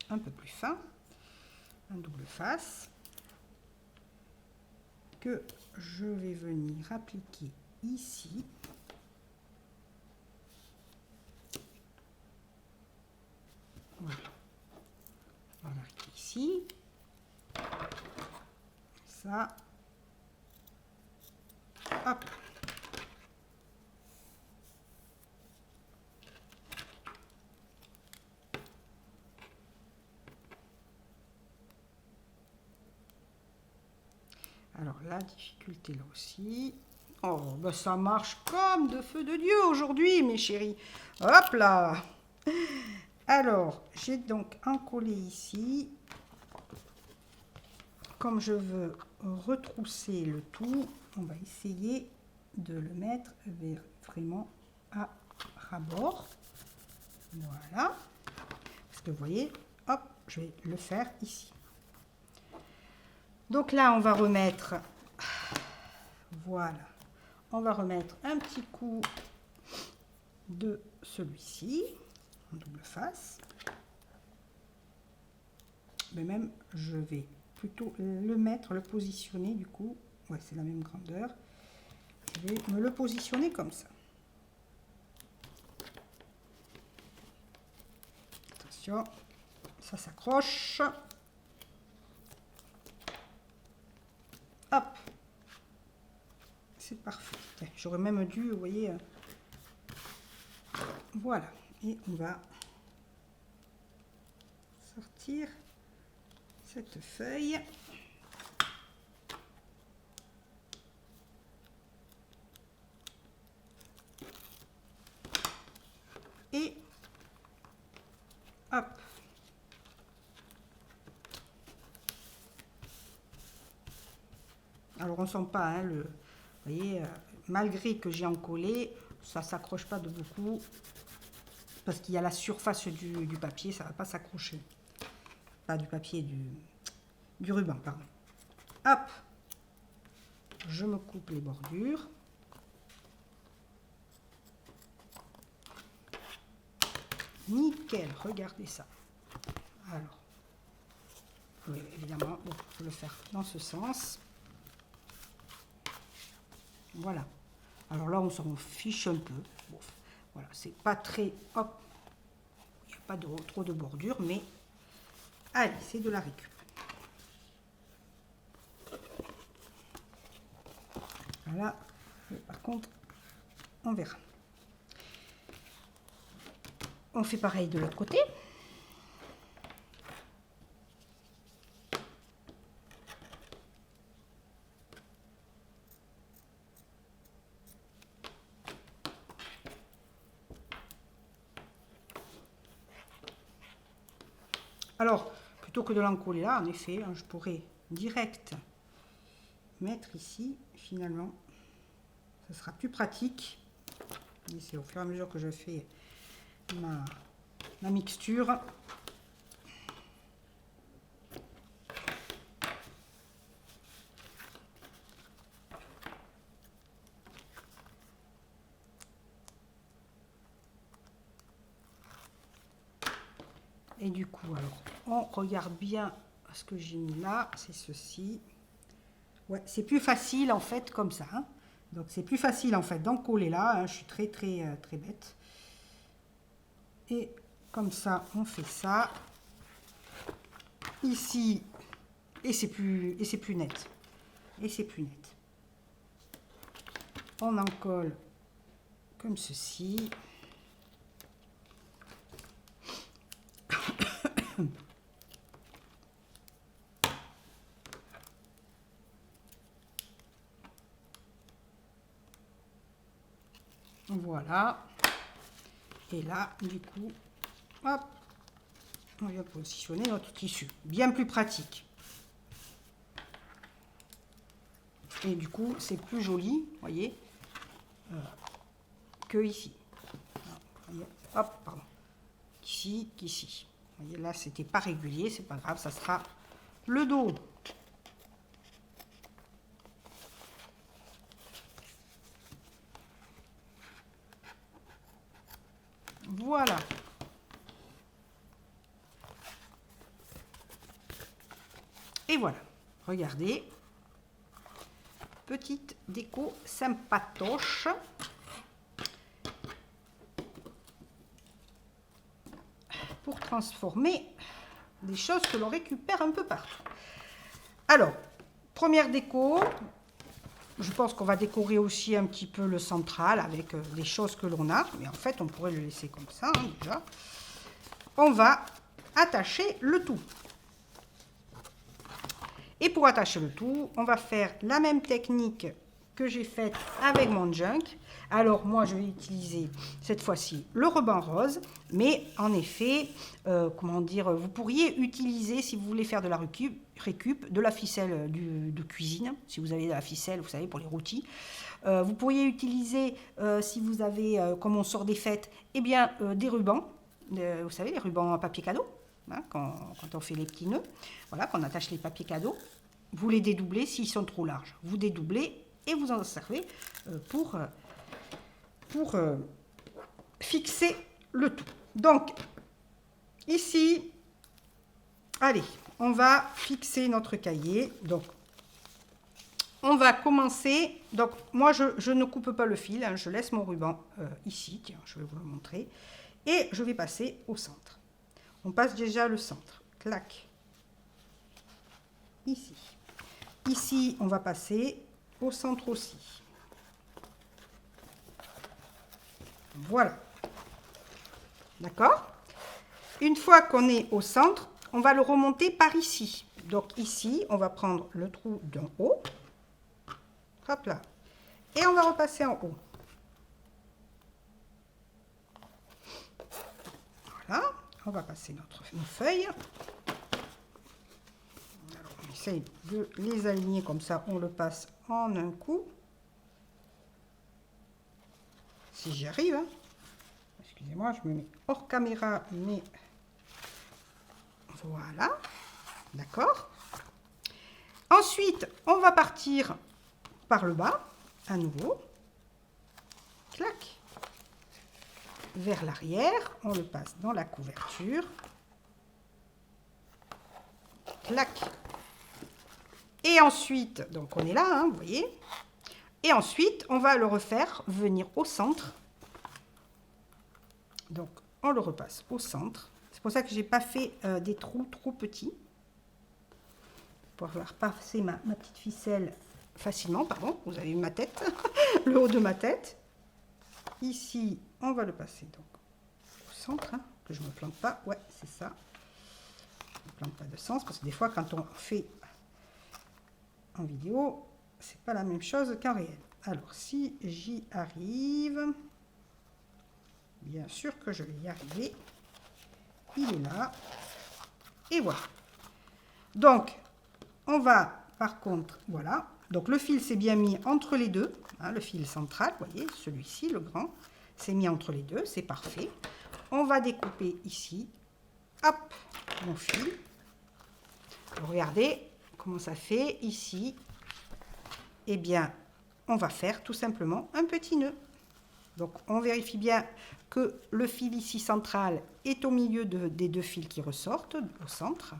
un peu plus fin, un double face, que je vais venir appliquer ici. Voilà. On va marquer ici. Ça. Hop. Alors la difficulté là aussi. Oh, ben ça marche comme de feu de Dieu aujourd'hui, mes chéris. Hop là. Alors, j'ai donc encollé ici. Comme je veux retrousser le tout, on va essayer de le mettre vraiment à ras-bord. Voilà. Parce que vous voyez, hop, je vais le faire ici. Donc là, on va remettre, voilà, on va remettre un petit coup de celui-ci, en double face. Mais même, je vais plutôt le mettre, le positionner du coup. Ouais, c'est la même grandeur. Je vais me le positionner comme ça. Attention, ça s'accroche. Hop. C'est parfait. J'aurais même dû, vous voyez, voilà. Et on va sortir cette feuille. Et hop. Alors on sent pas, hein, le, vous voyez, malgré que j'ai encollé, ça s'accroche pas de beaucoup parce qu'il y a la surface du papier, ça va pas s'accrocher. Pas du papier, du ruban, pardon. Hop, je me coupe les bordures. Nickel, regardez ça. Alors, oui, évidemment, il faut le faire dans ce sens. Voilà. Alors là, on s'en fiche un peu. Bon, voilà, c'est pas très... Hop, il n'y a pas trop de bordure, mais... Allez, c'est de la récup. Voilà. Par contre, on verra. On fait pareil de l'autre côté. Alors, plutôt que de l'encoller là, en effet, je pourrais direct mettre ici, finalement. Ce sera plus pratique. Et c'est au fur et à mesure que je fais ma mixture. Et du coup, alors, on regarde bien ce que j'ai mis là, c'est ceci. Ouais, c'est plus facile en fait comme ça. Hein. Donc c'est plus facile en fait d'en coller là. Hein. Je suis très bête. Et comme ça, on fait ça. Ici, et c'est plus net. Et c'est plus net. On en colle comme ceci. Voilà. Et là, du coup, hop, on vient positionner notre tissu. Bien plus pratique. Et du coup, c'est plus joli, vous voyez, que ici. Voyez, hop, pardon. Ici, qu'ici. Vous voyez, là, c'était pas régulier, c'est pas grave, ça sera le dos. Voilà. Et voilà. Regardez. Petite déco sympatoche. Pour transformer des choses que l'on récupère un peu partout. Alors, première déco. Je pense qu'on va décorer aussi un petit peu le central avec des choses que l'on a. Mais en fait, on pourrait le laisser comme ça, hein, déjà. On va attacher le tout. Et pour attacher le tout, on va faire la même technique que j'ai faite avec mon junk. Alors, moi, je vais utiliser cette fois-ci le ruban rose. Mais en effet, comment dire, vous pourriez utiliser, si vous voulez faire de la récup, de la ficelle de cuisine. Si vous avez de la ficelle, vous savez, pour les rôtis. Vous pourriez utiliser, si vous avez, comme on sort des fêtes, eh bien, des rubans. Vous savez, les rubans à papier cadeau. Hein, quand on fait les petits nœuds, voilà, qu'on attache les papiers cadeaux, vous les dédoublez s'ils sont trop larges. Vous dédoublez et vous en servez pour fixer le tout. Donc, ici, allez, on va fixer notre cahier. Donc, on va commencer. Donc, moi, je ne coupe pas le fil, hein, je laisse mon ruban ici. Tiens, je vais vous le montrer. Et je vais passer au centre. On passe déjà le centre. Clac. Ici. Ici, on va passer au centre aussi. Voilà. D'accord? Une fois qu'on est au centre, on va le remonter par ici. Donc ici, on va prendre le trou d'en haut. Hop là. Et on va repasser en haut. Voilà. On va passer nos feuilles. Alors, on essaye de les aligner comme ça, on le passe en un coup. Si j'y arrive. Hein. Excusez-moi, je me mets hors caméra, mais voilà. D'accord. Ensuite, on va partir par le bas, à nouveau. Clac. Vers l'arrière, on le passe dans la couverture. Clac. Et ensuite, donc on est là, hein, vous voyez. Et ensuite, on va le refaire venir au centre. Donc, on le repasse au centre. C'est pour ça que je n'ai pas fait des trous trop petits. Pour pouvoir passer ma petite ficelle facilement. Pardon, vous avez vu ma tête, le haut de ma tête. Ici, on va le passer donc au centre, hein, que je ne me plante pas. Ouais, c'est ça. Je ne me plante pas de sens, parce que des fois, quand on fait en vidéo, c'est pas la même chose qu'en réel. Alors, si j'y arrive, bien sûr que je vais y arriver. Il est là. Et voilà. Donc, on va, par contre, voilà. Donc, le fil s'est bien mis entre les deux. Hein, le fil central, vous voyez, celui-ci, le grand, s'est mis entre les deux. C'est parfait. On va découper ici. Hop, mon fil. Regardez comment ça fait ici. Eh bien, on va faire tout simplement un petit nœud. Donc on vérifie bien que le fil ici central est au milieu des deux fils qui ressortent au centre.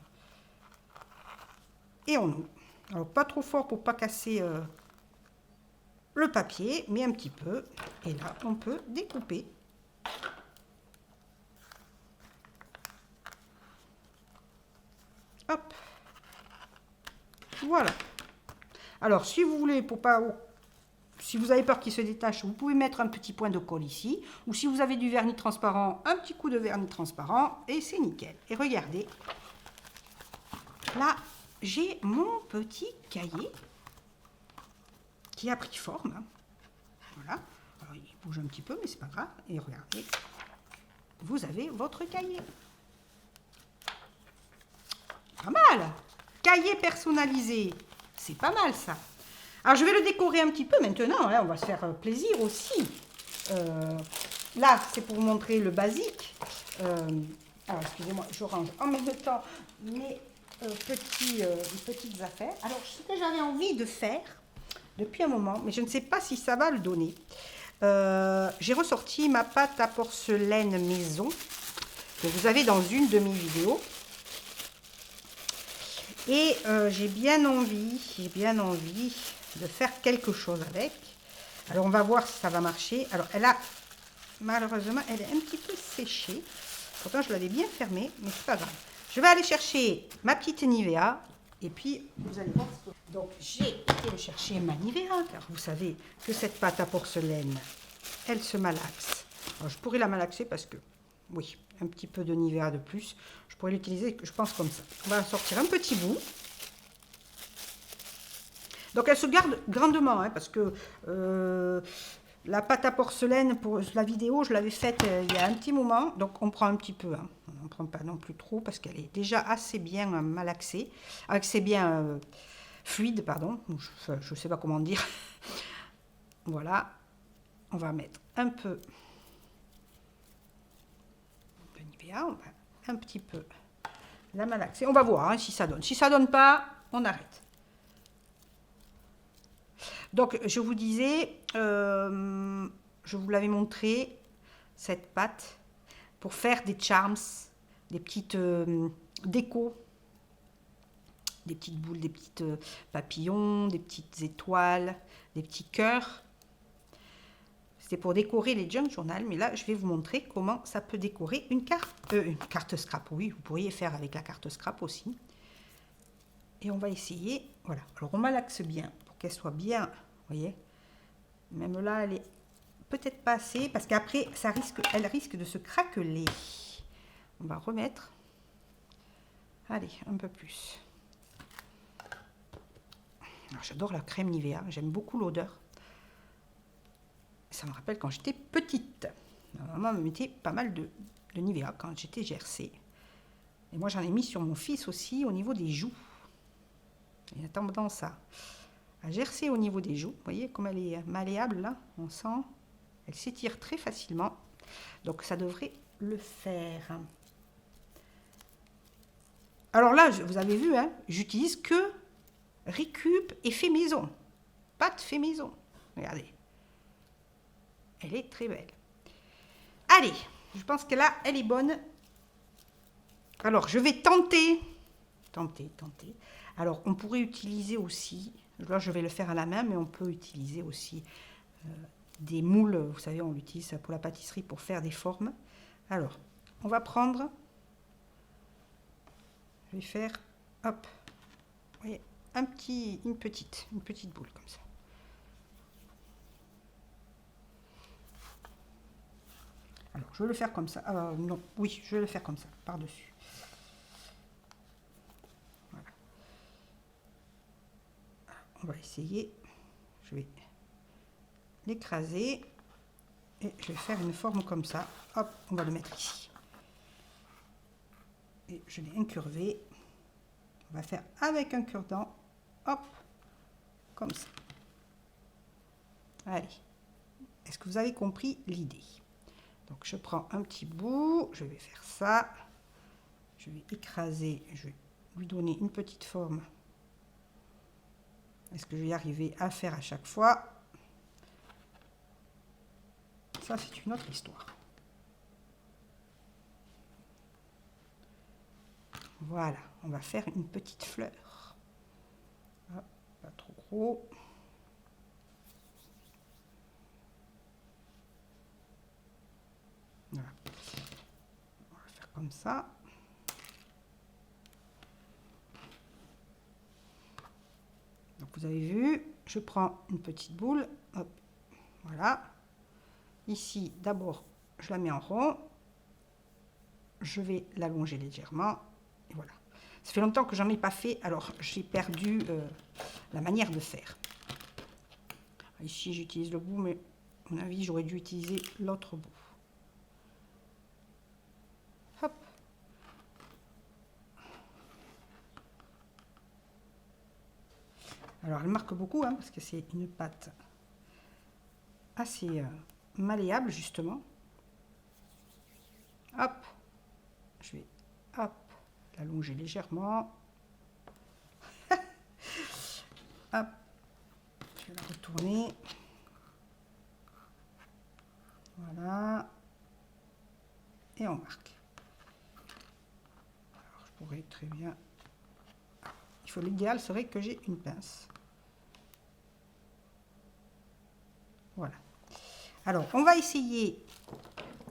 Et on ouvre. Alors pas trop fort pour pas casser le papier, mais un petit peu. Et là, on peut découper. Hop. Voilà. Alors, si vous voulez, si vous avez peur qu'il se détache, vous pouvez mettre un petit point de colle ici. Ou si vous avez du vernis transparent, un petit coup de vernis transparent. Et c'est nickel. Et regardez. Là, j'ai mon petit cahier qui a pris forme. Voilà. Alors, il bouge un petit peu, mais c'est pas grave. Et regardez, vous avez votre cahier. Pas mal. Cahier personnalisé. C'est pas mal, ça. Alors, je vais le décorer un petit peu maintenant. Hein, on va se faire plaisir aussi. Là, c'est pour vous montrer le basique. Alors, excusez-moi, je range en même temps mes petites affaires. Alors, ce que j'avais envie de faire depuis un moment, mais je ne sais pas si ça va le donner. J'ai ressorti ma pâte à porcelaine maison que vous avez dans une de mes vidéos. Et j'ai bien envie de faire quelque chose avec. Alors, on va voir si ça va marcher. Alors, malheureusement, elle est un petit peu séchée. Pourtant, je l'avais bien fermée, mais c'est pas grave. Je vais aller chercher ma petite Nivea. Et puis, vous allez voir. Donc, j'ai été chercher ma Nivea, car vous savez que cette pâte à porcelaine, elle se malaxe. Alors, je pourrais la malaxer parce que, oui, un petit peu de Nivea de plus. Je pourrais l'utiliser, je pense, comme ça. On va en sortir un petit bout. Donc, elle se garde grandement, hein, parce que la pâte à porcelaine, pour la vidéo, je l'avais faite il y a un petit moment. Donc, on prend un petit peu. Hein. On ne prend pas non plus trop, parce qu'elle est déjà assez bien malaxée. C'est bien fluide, pardon. Je ne sais pas comment dire. Voilà. On va mettre un peu de Nivea. On va un petit peu la malaxer. On va voir hein, si ça donne. Si ça ne donne pas, on arrête. Donc, je vous disais, je vous l'avais montré, cette pâte, pour faire des charms, des petites décos, des petites boules, des petits papillons, des petites étoiles, des petits cœurs. C'était pour décorer les junk journal, mais là, je vais vous montrer comment ça peut décorer une carte scrap. Oui, vous pourriez faire avec la carte scrap aussi. Et on va essayer, voilà. Alors, on malaxe bien pour qu'elle soit bien, vous voyez. Même là, elle est peut-être pas assez, parce qu'après, elle risque de se craqueler. On va remettre. Allez, un peu plus. J'adore la crème Nivea, j'aime beaucoup l'odeur. Ça me rappelle quand j'étais petite. Ma maman me mettait pas mal de Nivea quand j'étais GRC. Et moi, j'en ai mis sur mon fils aussi au niveau des joues. Il a tendance à gercer au niveau des joues. Vous voyez comme elle est malléable là, on sent. Elle s'étire très facilement. Donc ça devrait le faire. Alors là, vous avez vu, hein, j'utilise que Récup et fait maison. Pâte fait maison. Regardez. Elle est très belle. Allez, je pense que là, elle est bonne. Alors, je vais tenter. Alors, on pourrait utiliser aussi, là, je vais le faire à la main, mais on peut utiliser aussi des moules. Vous savez, on l'utilise pour la pâtisserie pour faire des formes. Alors, on va prendre, je vais faire, hop, vous voyez, une petite boule comme ça. Alors, je vais le faire comme ça. Non, oui, je vais le faire comme ça, par-dessus. Voilà. On va essayer. Je vais l'écraser. Et je vais faire une forme comme ça. Hop, on va le mettre ici. Et je l'ai incurvé. On va faire avec un cure-dent. Hop, comme ça. Allez. Est-ce que vous avez compris l'idée? Donc, je prends un petit bout. Je vais faire ça. Je vais écraser. Je vais lui donner une petite forme. Est-ce que je vais y arriver à faire à chaque fois? ça c'est une autre histoire. Voilà, on va faire une petite fleur. Hop, pas trop gros. Voilà. On va faire comme ça. Donc vous avez vu, je prends une petite boule, hop, voilà. Ici, d'abord, je la mets en rond. Je vais l'allonger légèrement. Et voilà. Ça fait longtemps que j'en ai pas fait, alors j'ai perdu la manière de faire. Ici, j'utilise le bout, mais à mon avis, j'aurais dû utiliser l'autre bout. Hop. Alors, elle marque beaucoup, hein, parce que c'est une pâte assez malléable, justement. Hop. Je vais, hop, l'allonger légèrement. Hop. Je vais la retourner. Voilà. Et on marque. Alors, je pourrais très bien... L'idéal serait que j'ai une pince. Voilà. Alors, on va essayer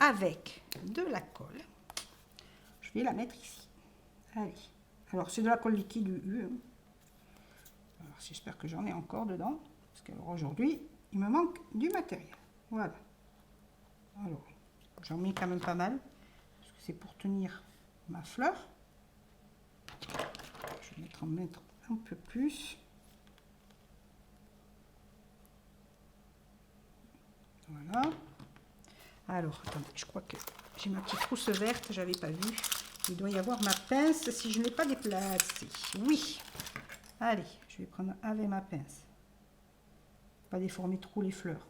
avec de la colle. Je vais la mettre ici. Allez. Alors, c'est de la colle liquide UU. Alors, j'espère que j'en ai encore dedans. Parce qu'aujourd'hui, il me manque du matériel. Voilà. Alors, j'en mets quand même pas mal. Parce que c'est pour tenir ma fleur. Je vais en mettre un peu plus. Voilà. Alors, attendez, je crois que j'ai ma petite trousse verte, j'avais pas vu. Il doit y avoir ma pince si je ne l'ai pas déplacée. Oui. Allez, je vais prendre avec ma pince. Pas déformer trop les fleurs.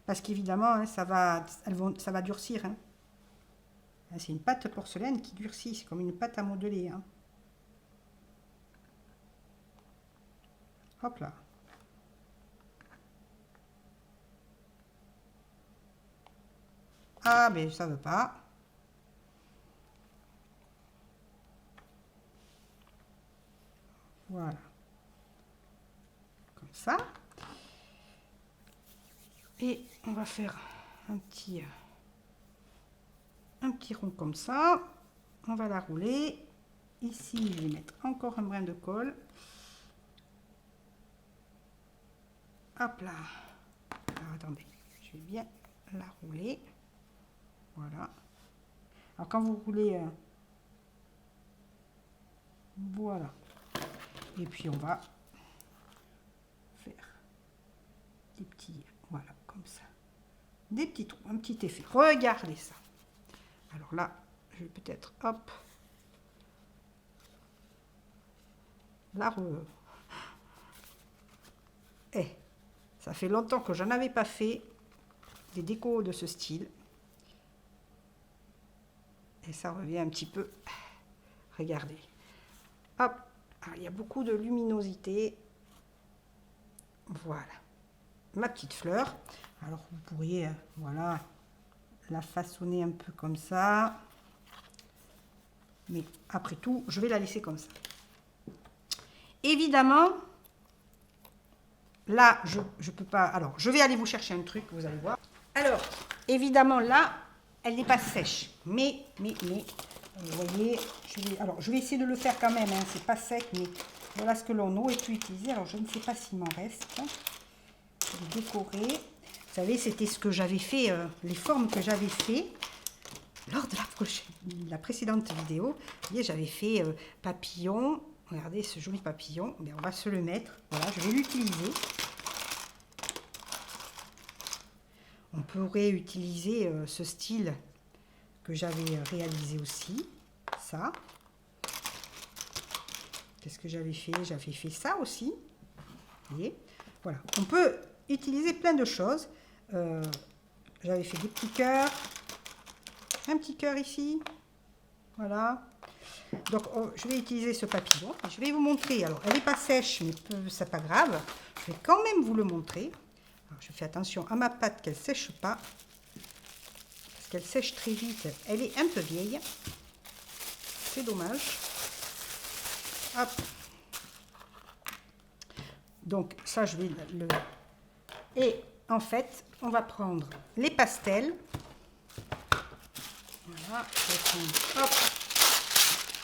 Parce qu'évidemment, hein, ça va durcir. Hein. C'est une pâte porcelaine qui durcit, c'est comme une pâte à modeler. Hein. Hop là. Ah, mais ça ne veut pas. Voilà. Comme ça. Et on va faire un petit rond comme ça. On va la rouler. Ici, je vais mettre encore un brin de colle. Hop là. Alors, attendez, je vais bien la rouler. Voilà. Alors, quand vous roulez, voilà. Et puis, on va faire des petits, voilà, comme ça. Des petits trous, un petit effet. Regardez ça. Alors là, je vais peut-être, hop, la ça fait longtemps que j'en avais pas fait des décos de ce style. Et ça revient un petit peu. Regardez. Hop. Alors, il y a beaucoup de luminosité. Voilà. Ma petite fleur. Alors, vous pourriez, voilà, la façonner un peu comme ça. Mais après tout, je vais la laisser comme ça. Évidemment, là, je peux pas... Alors, je vais aller vous chercher un truc, vous allez voir. Alors, évidemment, là, elle n'est pas sèche. Mais, vous voyez, je vais essayer de le faire quand même. Hein, c'est pas sec, mais voilà ce que l'on aurait pu utiliser. Alors, je ne sais pas s'il m'en reste. Je vais décorer. Vous savez, c'était ce que j'avais fait, les formes que j'avais fait lors de la précédente vidéo. Vous voyez, j'avais fait papillon. Regardez ce joli papillon. Bien, on va se le mettre. Voilà, je vais l'utiliser. On pourrait utiliser ce style que j'avais réalisé aussi. Ça. Qu'est-ce que j'avais fait? J'avais fait ça aussi. Vous voyez? Voilà. On peut utiliser plein de choses. J'avais fait des petits cœurs. Un petit cœur ici. Voilà. Donc, je vais utiliser ce papillon. Je vais vous montrer. Alors, elle n'est pas sèche, mais c'est pas grave. Je vais quand même vous le montrer. Alors, je fais attention à ma pâte qu'elle ne sèche pas. Parce qu'elle sèche très vite. Elle est un peu vieille. C'est dommage. Hop. Donc, ça, je vais le... Et en fait, on va prendre les pastels. Voilà. Je vais prendre, hop,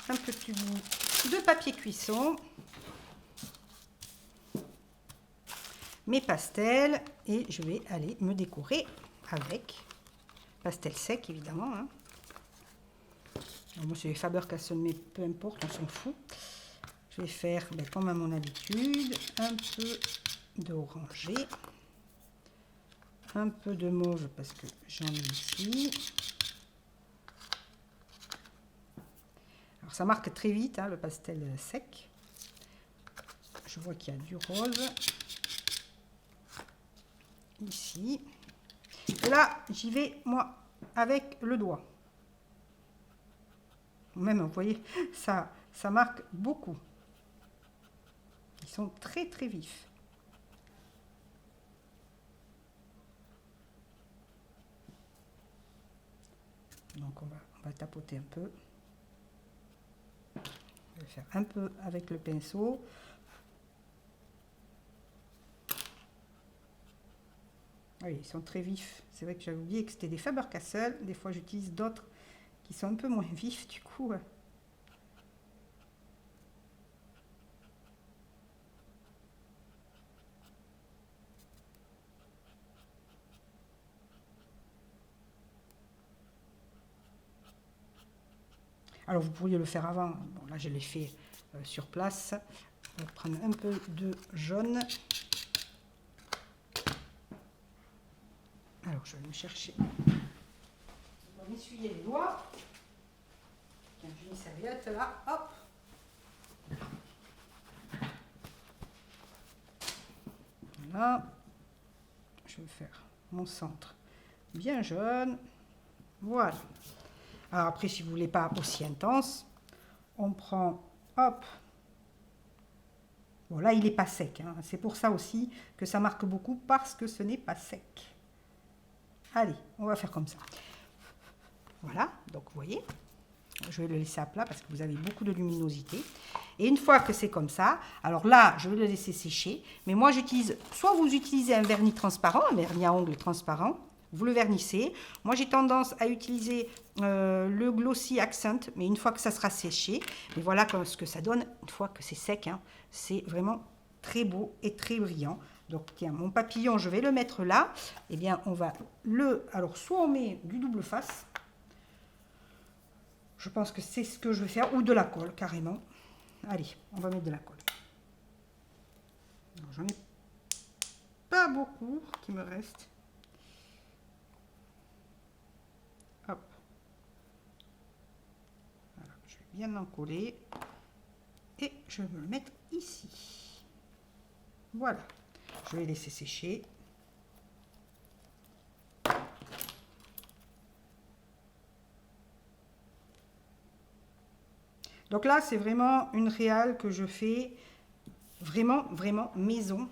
un petit bout de papier cuisson. Mes pastels. Et je vais aller me décorer avec pastel sec, évidemment. Hein. Alors, moi, c'est les Faber-Castell, mais peu importe, on s'en fout. Je vais faire, comme à mon habitude, un peu d'orangé, un peu de mauve parce que j'en ai ici. Alors ça marque très vite hein, le pastel sec. Je vois qu'il y a du rose ici. Et là, j'y vais moi avec le doigt. Même, vous voyez, ça marque beaucoup. Ils sont très très vifs. Donc on va tapoter un peu. Je vais faire un peu avec le pinceau. Oui, ils sont très vifs. C'est vrai que j'avais oublié que c'était des Faber-Castell. Des fois j'utilise d'autres qui sont un peu moins vifs du coup. Alors vous pourriez le faire avant. Bon, là je l'ai fait sur place. On va prendre un peu de jaune. Alors je vais me chercher. On va m'essuyer les doigts. J'ai une serviette là. Hop. Voilà. Je vais faire mon centre bien jaune. Voilà. Alors après, si vous ne voulez pas aussi intense, on prend, hop. Bon, là, il n'est pas sec. Hein. C'est pour ça aussi que ça marque beaucoup, parce que ce n'est pas sec. Allez, on va faire comme ça. Voilà, donc vous voyez, je vais le laisser à plat parce que vous avez beaucoup de luminosité. Et une fois que c'est comme ça, alors là, je vais le laisser sécher. Mais moi, j'utilise, soit vous utilisez un vernis transparent, un vernis à ongles transparent, vous le vernissez. Moi, j'ai tendance à utiliser le Glossy Accent, mais une fois que ça sera séché. Mais voilà ce que ça donne une fois que c'est sec. Hein. C'est vraiment très beau et très brillant. Donc, tiens, mon papillon, je vais le mettre là. Eh bien, on va le... Alors, soit on met du double face. Je pense que c'est ce que je vais faire. Ou de la colle, carrément. Allez, on va mettre de la colle. J'en ai pas beaucoup qui me reste. Hop. Voilà, je vais bien en coller. Et je vais me le mettre ici. Voilà. Je vais laisser sécher. Donc là, c'est vraiment une réale que je fais vraiment, vraiment maison.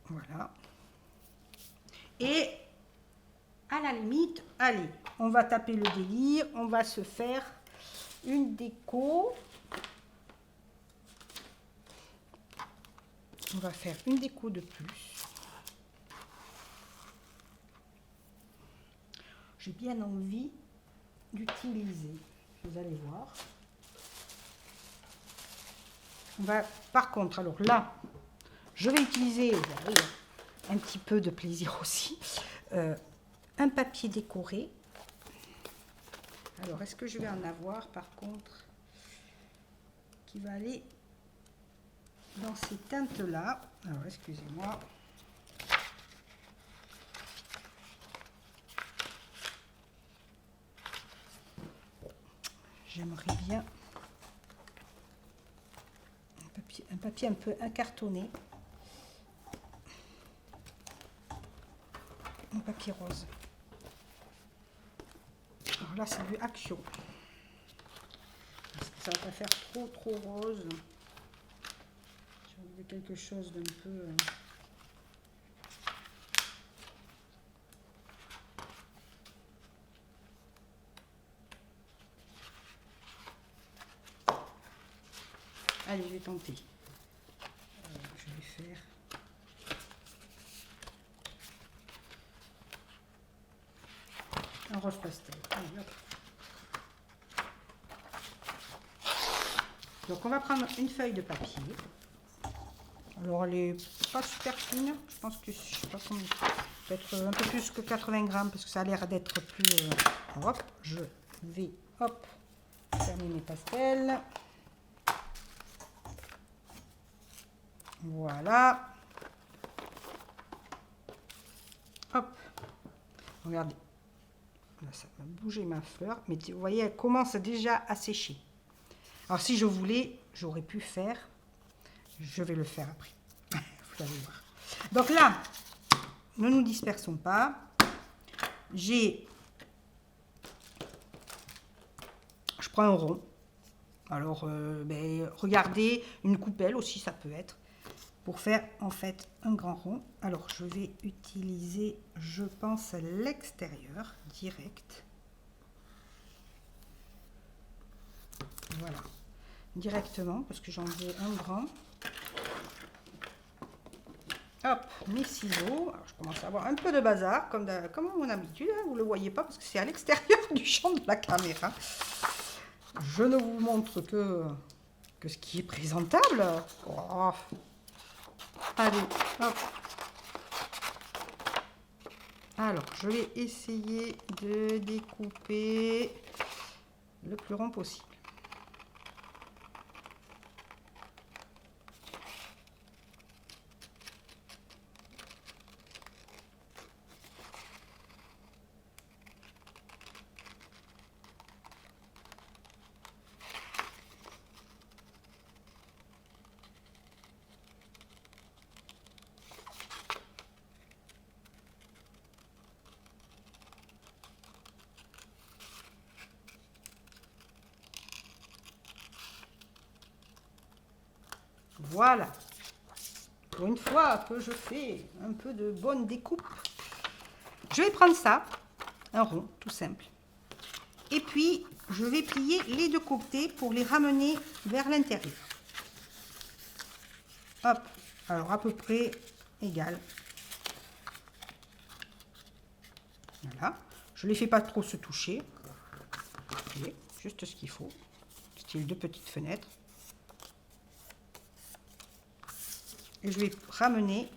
Voilà. Et à la limite, allez, on va taper le délire, on va se faire une déco. On va faire une déco de plus. J'ai bien envie d'utiliser, vous allez voir. On va, par contre, alors là, je vais utiliser un petit peu de plaisir aussi, un papier décoré. Alors, est-ce que je vais en avoir, par contre, qui va aller dans ces teintes-là? Alors, excusez-moi. J'aimerais bien un papier un peu incartonné. Un papier rose. Alors là, c'est du action. Parce que ça va pas faire trop rose. J'ai envie de quelque chose d'un peu... Allez, je vais tenter. Je vais faire... un rose pastel. Allez, hop. Donc on va prendre une feuille de papier. Alors elle est pas super fine. Je pense que je sais pas combien. Peut-être un peu plus que 80 grammes parce que ça a l'air d'être plus. Hop, je vais fermer mes pastels. Voilà. Hop. Regardez. Là, ça va bouger ma fleur. Mais vous voyez, elle commence déjà à sécher. Alors si je voulais, j'aurais pu faire. Je vais le faire après. Vous allez voir. Donc là, ne nous dispersons pas. Je prends un rond. Alors, regardez, une coupelle aussi, ça peut être. Pour faire en fait un grand rond. Alors, je vais utiliser, je pense, l'extérieur direct. Voilà. Directement, parce que j'en veux un grand. Hop, mes ciseaux. Alors, je commence à avoir un peu de bazar, comme à mon habitude. Vous ne le voyez pas parce que c'est à l'extérieur du champ de la caméra. Je ne vous montre que ce qui est présentable. Oh. Allez, hop. Alors, je vais essayer de découper le plus rond possible. Voilà. Pour une fois que je fais un peu de bonne découpe, je vais prendre ça, un rond tout simple. Et puis, je vais plier les deux côtés pour les ramener vers l'intérieur. Hop, alors à peu près égal. Voilà. Je ne les fais pas trop se toucher. Okay. Juste ce qu'il faut. Style deux petites fenêtres. Et je vais ramener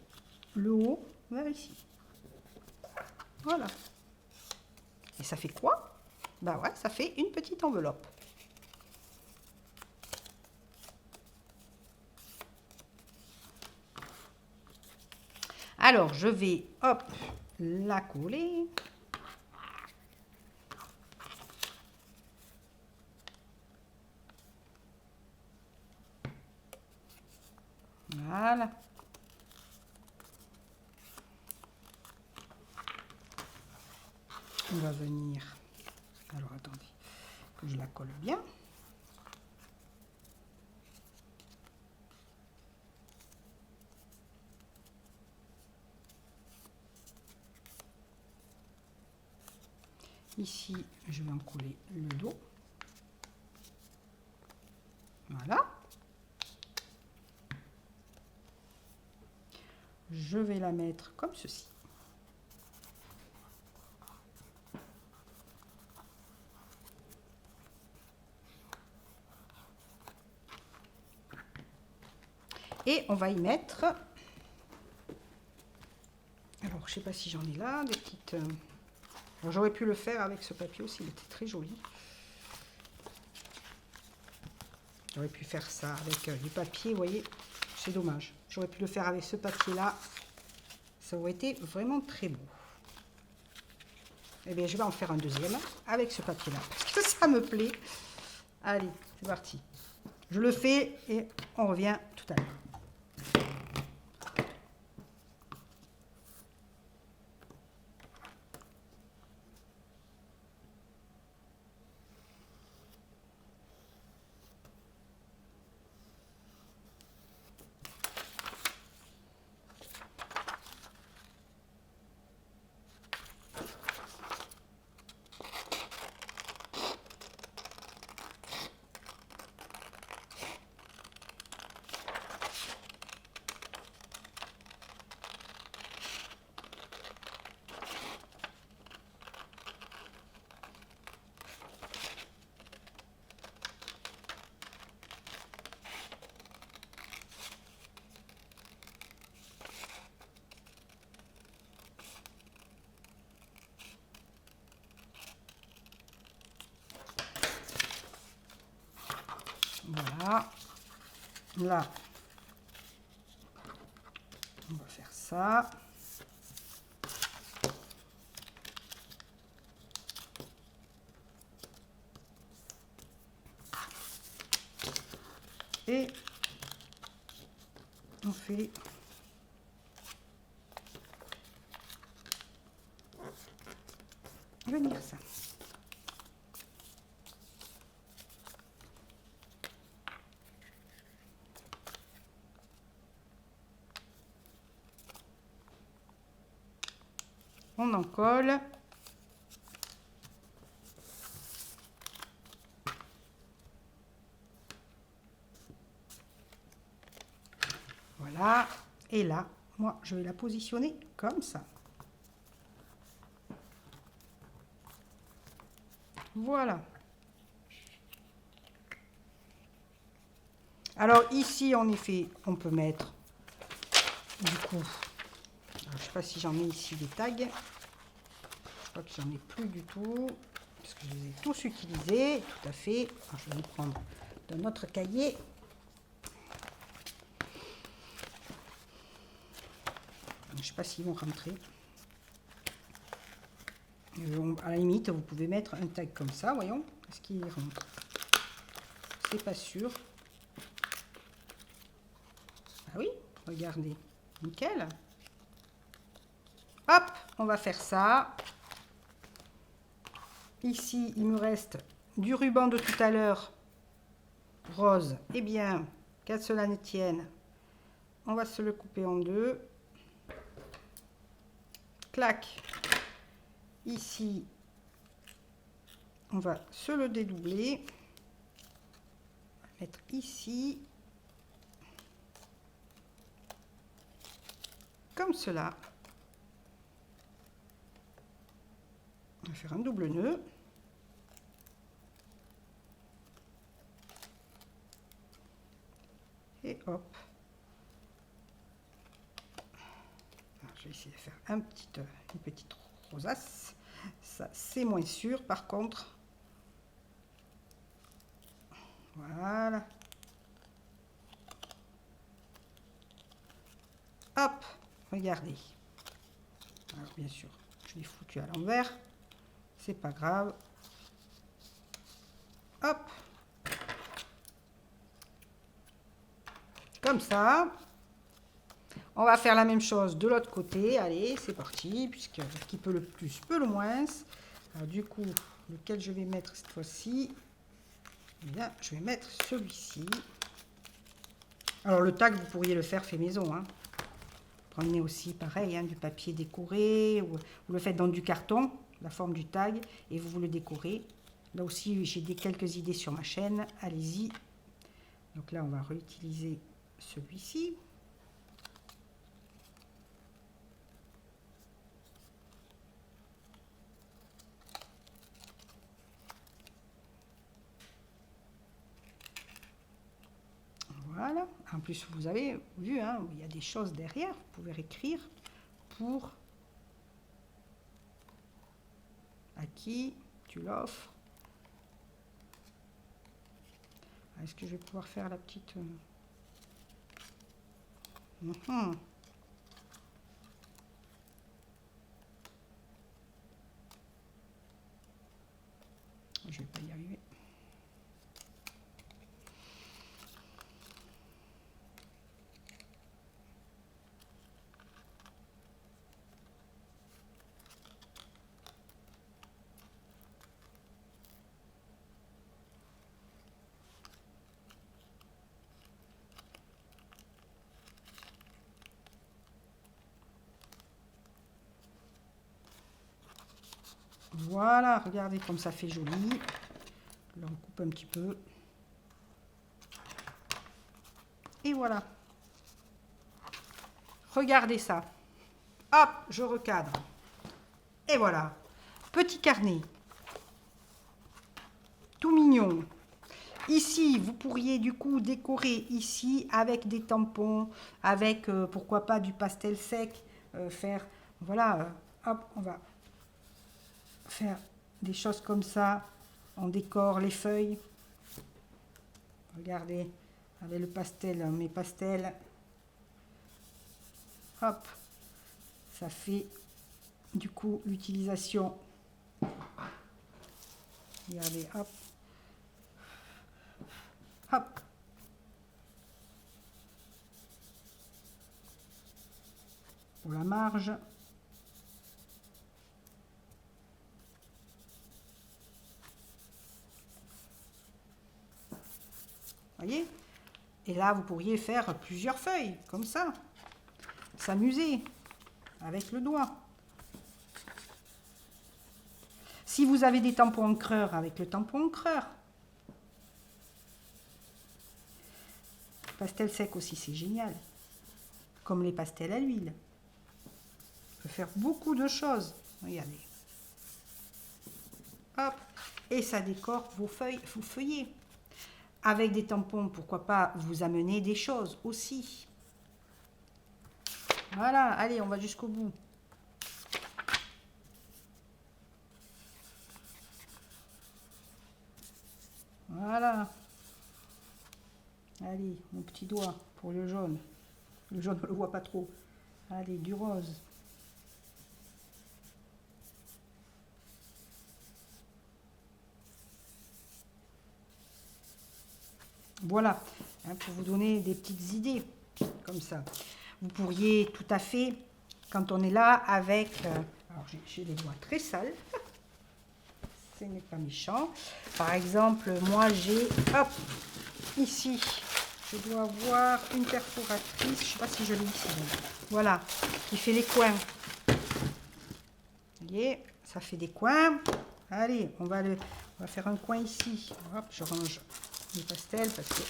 le haut vers ici. Voilà. Et ça fait quoi? Ben ouais, ça fait une petite enveloppe. Alors, je vais, hop, la coller. Voilà. On va venir... Alors, attendez, que je la colle bien. Ici, je vais en coller le dos. Voilà. Je vais la mettre comme ceci. Et on va y mettre... Alors, je ne sais pas si j'en ai là, des petites... J'aurais pu le faire avec ce papier aussi, il était très joli. J'aurais pu faire ça avec du papier, vous voyez, c'est dommage. J'aurais pu le faire avec ce papier-là. Ça aurait été vraiment très beau. Eh bien, je vais en faire un deuxième avec ce papier-là, parce que ça me plaît. Allez, c'est parti. Je le fais et on revient tout à l'heure. Là, on va faire ça. Et on fait venir ça. On en colle. Voilà. Et là, moi, je vais la positionner comme ça. Voilà. Alors ici, en effet, on peut mettre, du coup, je ne sais pas si j'en ai ici des tags. Je crois que j'en ai plus du tout, parce que je les ai tous utilisés, tout à fait. Alors, je vais les prendre dans notre cahier. Je ne sais pas s'ils vont rentrer. À la limite, vous pouvez mettre un tag comme ça, voyons. Est-ce qu'il rentre? C'est pas sûr. Ah oui, regardez. Nickel. Hop, on va faire ça. Ici, il me reste du ruban de tout à l'heure, rose. Eh bien, qu'à cela ne tienne, on va se le couper en deux. Clac. Ici, on va se le dédoubler. On va mettre ici. Comme cela. On va faire un double nœud. Et hop. Alors, je vais essayer de faire une petite rosace. Ça, c'est moins sûr par contre. Voilà. Hop, regardez. Alors bien sûr, je l'ai foutu à l'envers. C'est pas grave. Hop. Comme ça. On va faire la même chose de l'autre côté. Allez, c'est parti, puisque qui peut le plus peut le moins. Alors du coup, lequel je vais mettre cette fois-ci? Eh bien, je vais mettre celui-ci. Alors le tag, vous pourriez le faire fait maison. Hein. Prenez aussi pareil, hein, du papier décoré, ou vous le faites dans du carton, la forme du tag, et vous le décorez. Là aussi, j'ai quelques idées sur ma chaîne. Allez-y. Donc là, on va réutiliser celui-ci. Voilà. En plus, vous avez vu, hein, il y a des choses derrière. Vous pouvez écrire pour à qui tu l'offres. Est-ce que je vais pouvoir faire la petite... Je vais pas y arriver. Voilà, regardez comme ça fait joli. Là, on coupe un petit peu. Et voilà. Regardez ça. Hop, je recadre. Et voilà. Petit carnet. Tout mignon. Ici, vous pourriez du coup décorer ici avec des tampons, avec pourquoi pas du pastel sec, faire, voilà, hop, on va faire des choses comme ça, on décore les feuilles, regardez, avec le pastel, mes pastels. Hop, ça fait du coup l'utilisation. Regardez, hop, hop. Pour la marge. Voyez? Et là, vous pourriez faire plusieurs feuilles, comme ça. S'amuser avec le doigt. Si vous avez des tampons encreurs, avec le tampon encreur. Pastel sec aussi, c'est génial. Comme les pastels à l'huile. On peut faire beaucoup de choses. Regardez. Hop. Et ça décore vos feuilles, vos feuillets. Avec des tampons, pourquoi pas vous amener des choses aussi. Voilà, allez, on va jusqu'au bout. Voilà. Allez, mon petit doigt pour le jaune. Le jaune, on ne le voit pas trop. Allez, du rose. Voilà, hein, pour vous donner des petites idées, comme ça. Vous pourriez tout à fait, quand on est là avec... alors, j'ai les doigts très sales. Ce n'est pas méchant. Par exemple, moi, j'ai... Hop, ici, je dois avoir une perforatrice. Je ne sais pas si je l'ai ici. Voilà, qui fait les coins. Vous voyez, ça fait des coins. Allez, on va faire un coin ici. Hop, je range les pastels parce que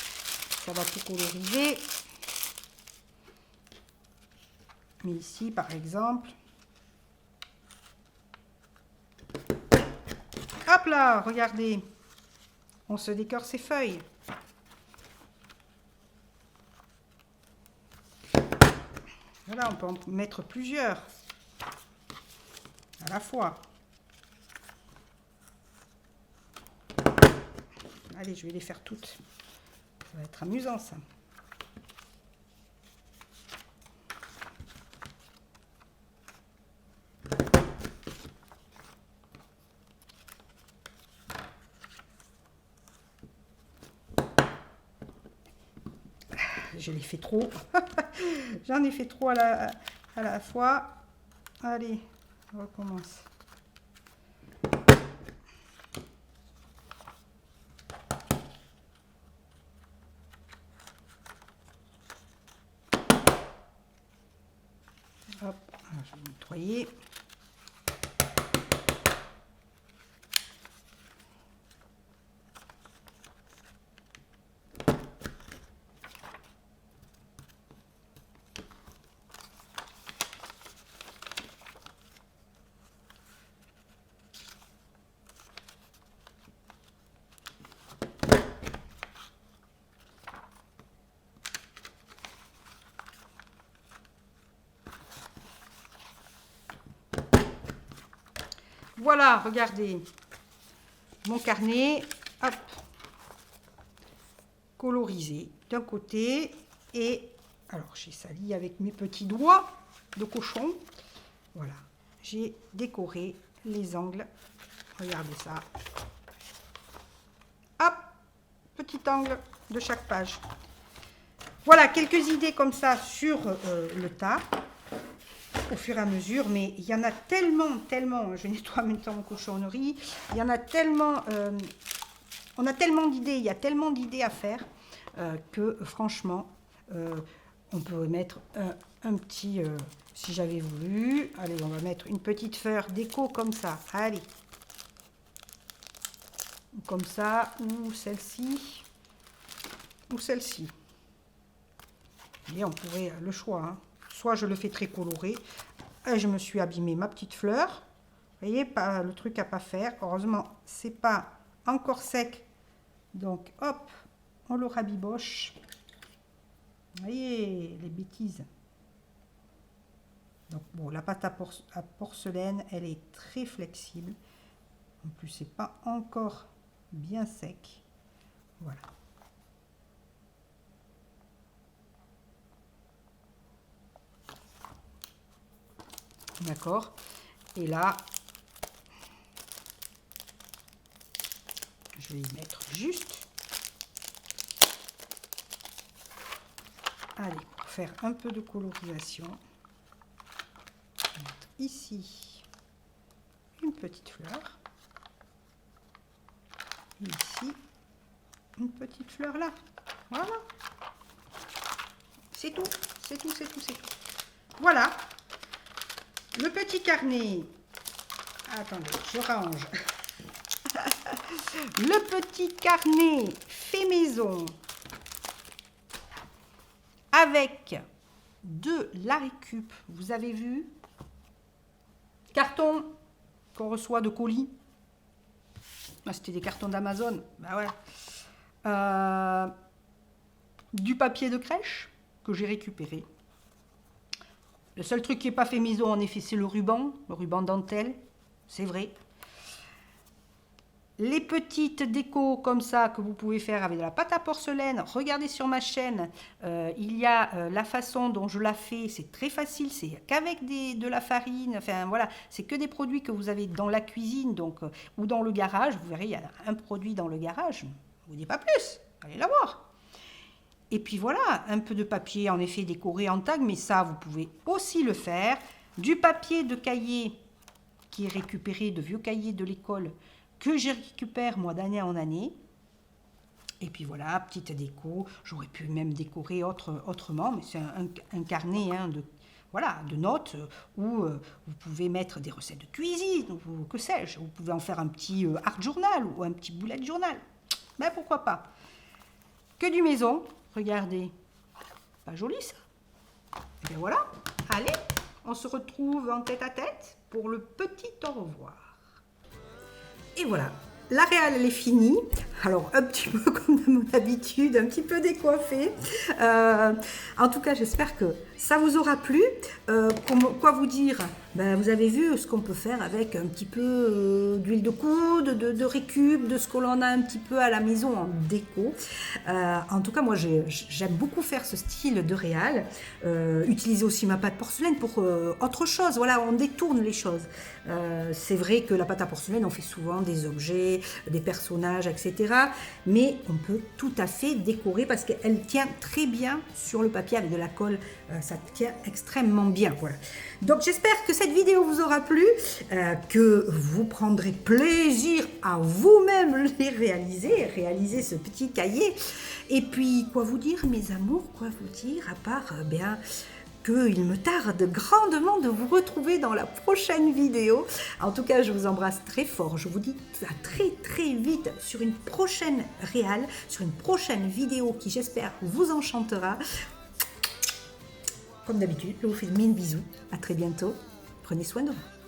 ça va tout coloriser. Mais ici, par exemple, hop là, regardez, on se décore ses feuilles. Voilà, on peut en mettre plusieurs à la fois. Allez, je vais les faire toutes. Ça va être amusant, ça. Je l'ai fait trop. J'en ai fait trop à la fois. Allez, on recommence. Hop, je vais nettoyer. Voilà, regardez, mon carnet, hop, colorisé d'un côté et, alors j'ai sali avec mes petits doigts de cochon, voilà, j'ai décoré les angles, regardez ça, hop, petit angle de chaque page. Voilà, quelques idées comme ça sur le tas. Au fur et à mesure, mais il y en a tellement, je nettoie en même temps mon cochonnerie, il y en a tellement, on a tellement d'idées, il y a tellement d'idées à faire que franchement, on peut mettre un petit, si j'avais voulu, allez, on va mettre une petite fleur déco comme ça, allez, comme ça, ou celle-ci, ou celle-ci. Et on pourrait, le choix, hein. Soit je le fais très coloré, et je me suis abîmé ma petite fleur. Vous voyez, pas, le truc à pas faire. Heureusement, c'est pas encore sec. Donc, hop, on le rabiboche. Vous voyez, les bêtises. Donc, bon, la pâte à porcelaine, elle est très flexible. En plus, c'est pas encore bien sec. Voilà. D'accord? Et là, je vais y mettre juste. Allez, pour faire un peu de colorisation, je vais mettre ici une petite fleur. Et ici, une petite fleur là. Voilà. C'est tout, c'est tout, c'est tout, c'est tout. Voilà. Le petit carnet. Attendez, je range. Le petit carnet fait maison avec de la récup. Vous avez vu? Carton qu'on reçoit de colis. Ah, c'était des cartons d'Amazon. Ben voilà. Du papier de crèche que j'ai récupéré. Le seul truc qui n'est pas fait maison, en effet, c'est le ruban dentelle, c'est vrai. Les petites décos comme ça que vous pouvez faire avec de la pâte à porcelaine. Regardez sur ma chaîne, il y a la façon dont je la fais. C'est très facile, c'est qu'avec de la farine. Enfin voilà, c'est que des produits que vous avez dans la cuisine donc, ou dans le garage. Vous verrez, il y a un produit dans le garage. Je ne vous dis pas plus, allez la voir. Et puis voilà, un peu de papier en effet décoré en tag, mais ça vous pouvez aussi le faire. Du papier de cahier qui est récupéré, de vieux cahiers de l'école, que je récupère moi d'année en année. Et puis voilà, petite déco. J'aurais pu même décorer autrement, mais c'est un carnet de notes où vous pouvez mettre des recettes de cuisine, ou que sais-je. Vous pouvez en faire un petit art journal ou un petit bullet journal. Ben pourquoi pas. Que du maison. Regardez. Pas joli ça. Et bien voilà. Allez, on se retrouve en tête à tête pour le petit au revoir. Et voilà, la réal elle est finie. Alors un petit peu comme de mon habitude, un petit peu décoiffée. En tout cas, j'espère que ça vous aura plu. Quoi vous dire? Ben, vous avez vu ce qu'on peut faire avec un petit peu d'huile de coude, de récup, de ce que l'on a un petit peu à la maison en déco. En tout cas, moi j'aime beaucoup faire ce style de réal. Utiliser aussi ma pâte porcelaine pour autre chose. Voilà, on détourne les choses. C'est vrai que la pâte à porcelaine, on fait souvent des objets, des personnages, etc. Mais on peut tout à fait décorer parce qu'elle tient très bien sur le papier avec de la colle. Ça tient extrêmement bien. Voilà. Donc j'espère que cette vidéo vous aura plu, que vous prendrez plaisir à vous-même les réaliser ce petit cahier. Et puis, quoi vous dire, mes amours, quoi vous dire, à part qu'il me tarde grandement de vous retrouver dans la prochaine vidéo. En tout cas, je vous embrasse très fort. Je vous dis à très très vite sur une prochaine réal, sur une prochaine vidéo qui, j'espère, vous enchantera. Comme d'habitude, je vous fais mille bisous. À très bientôt. Prenez soin de vous.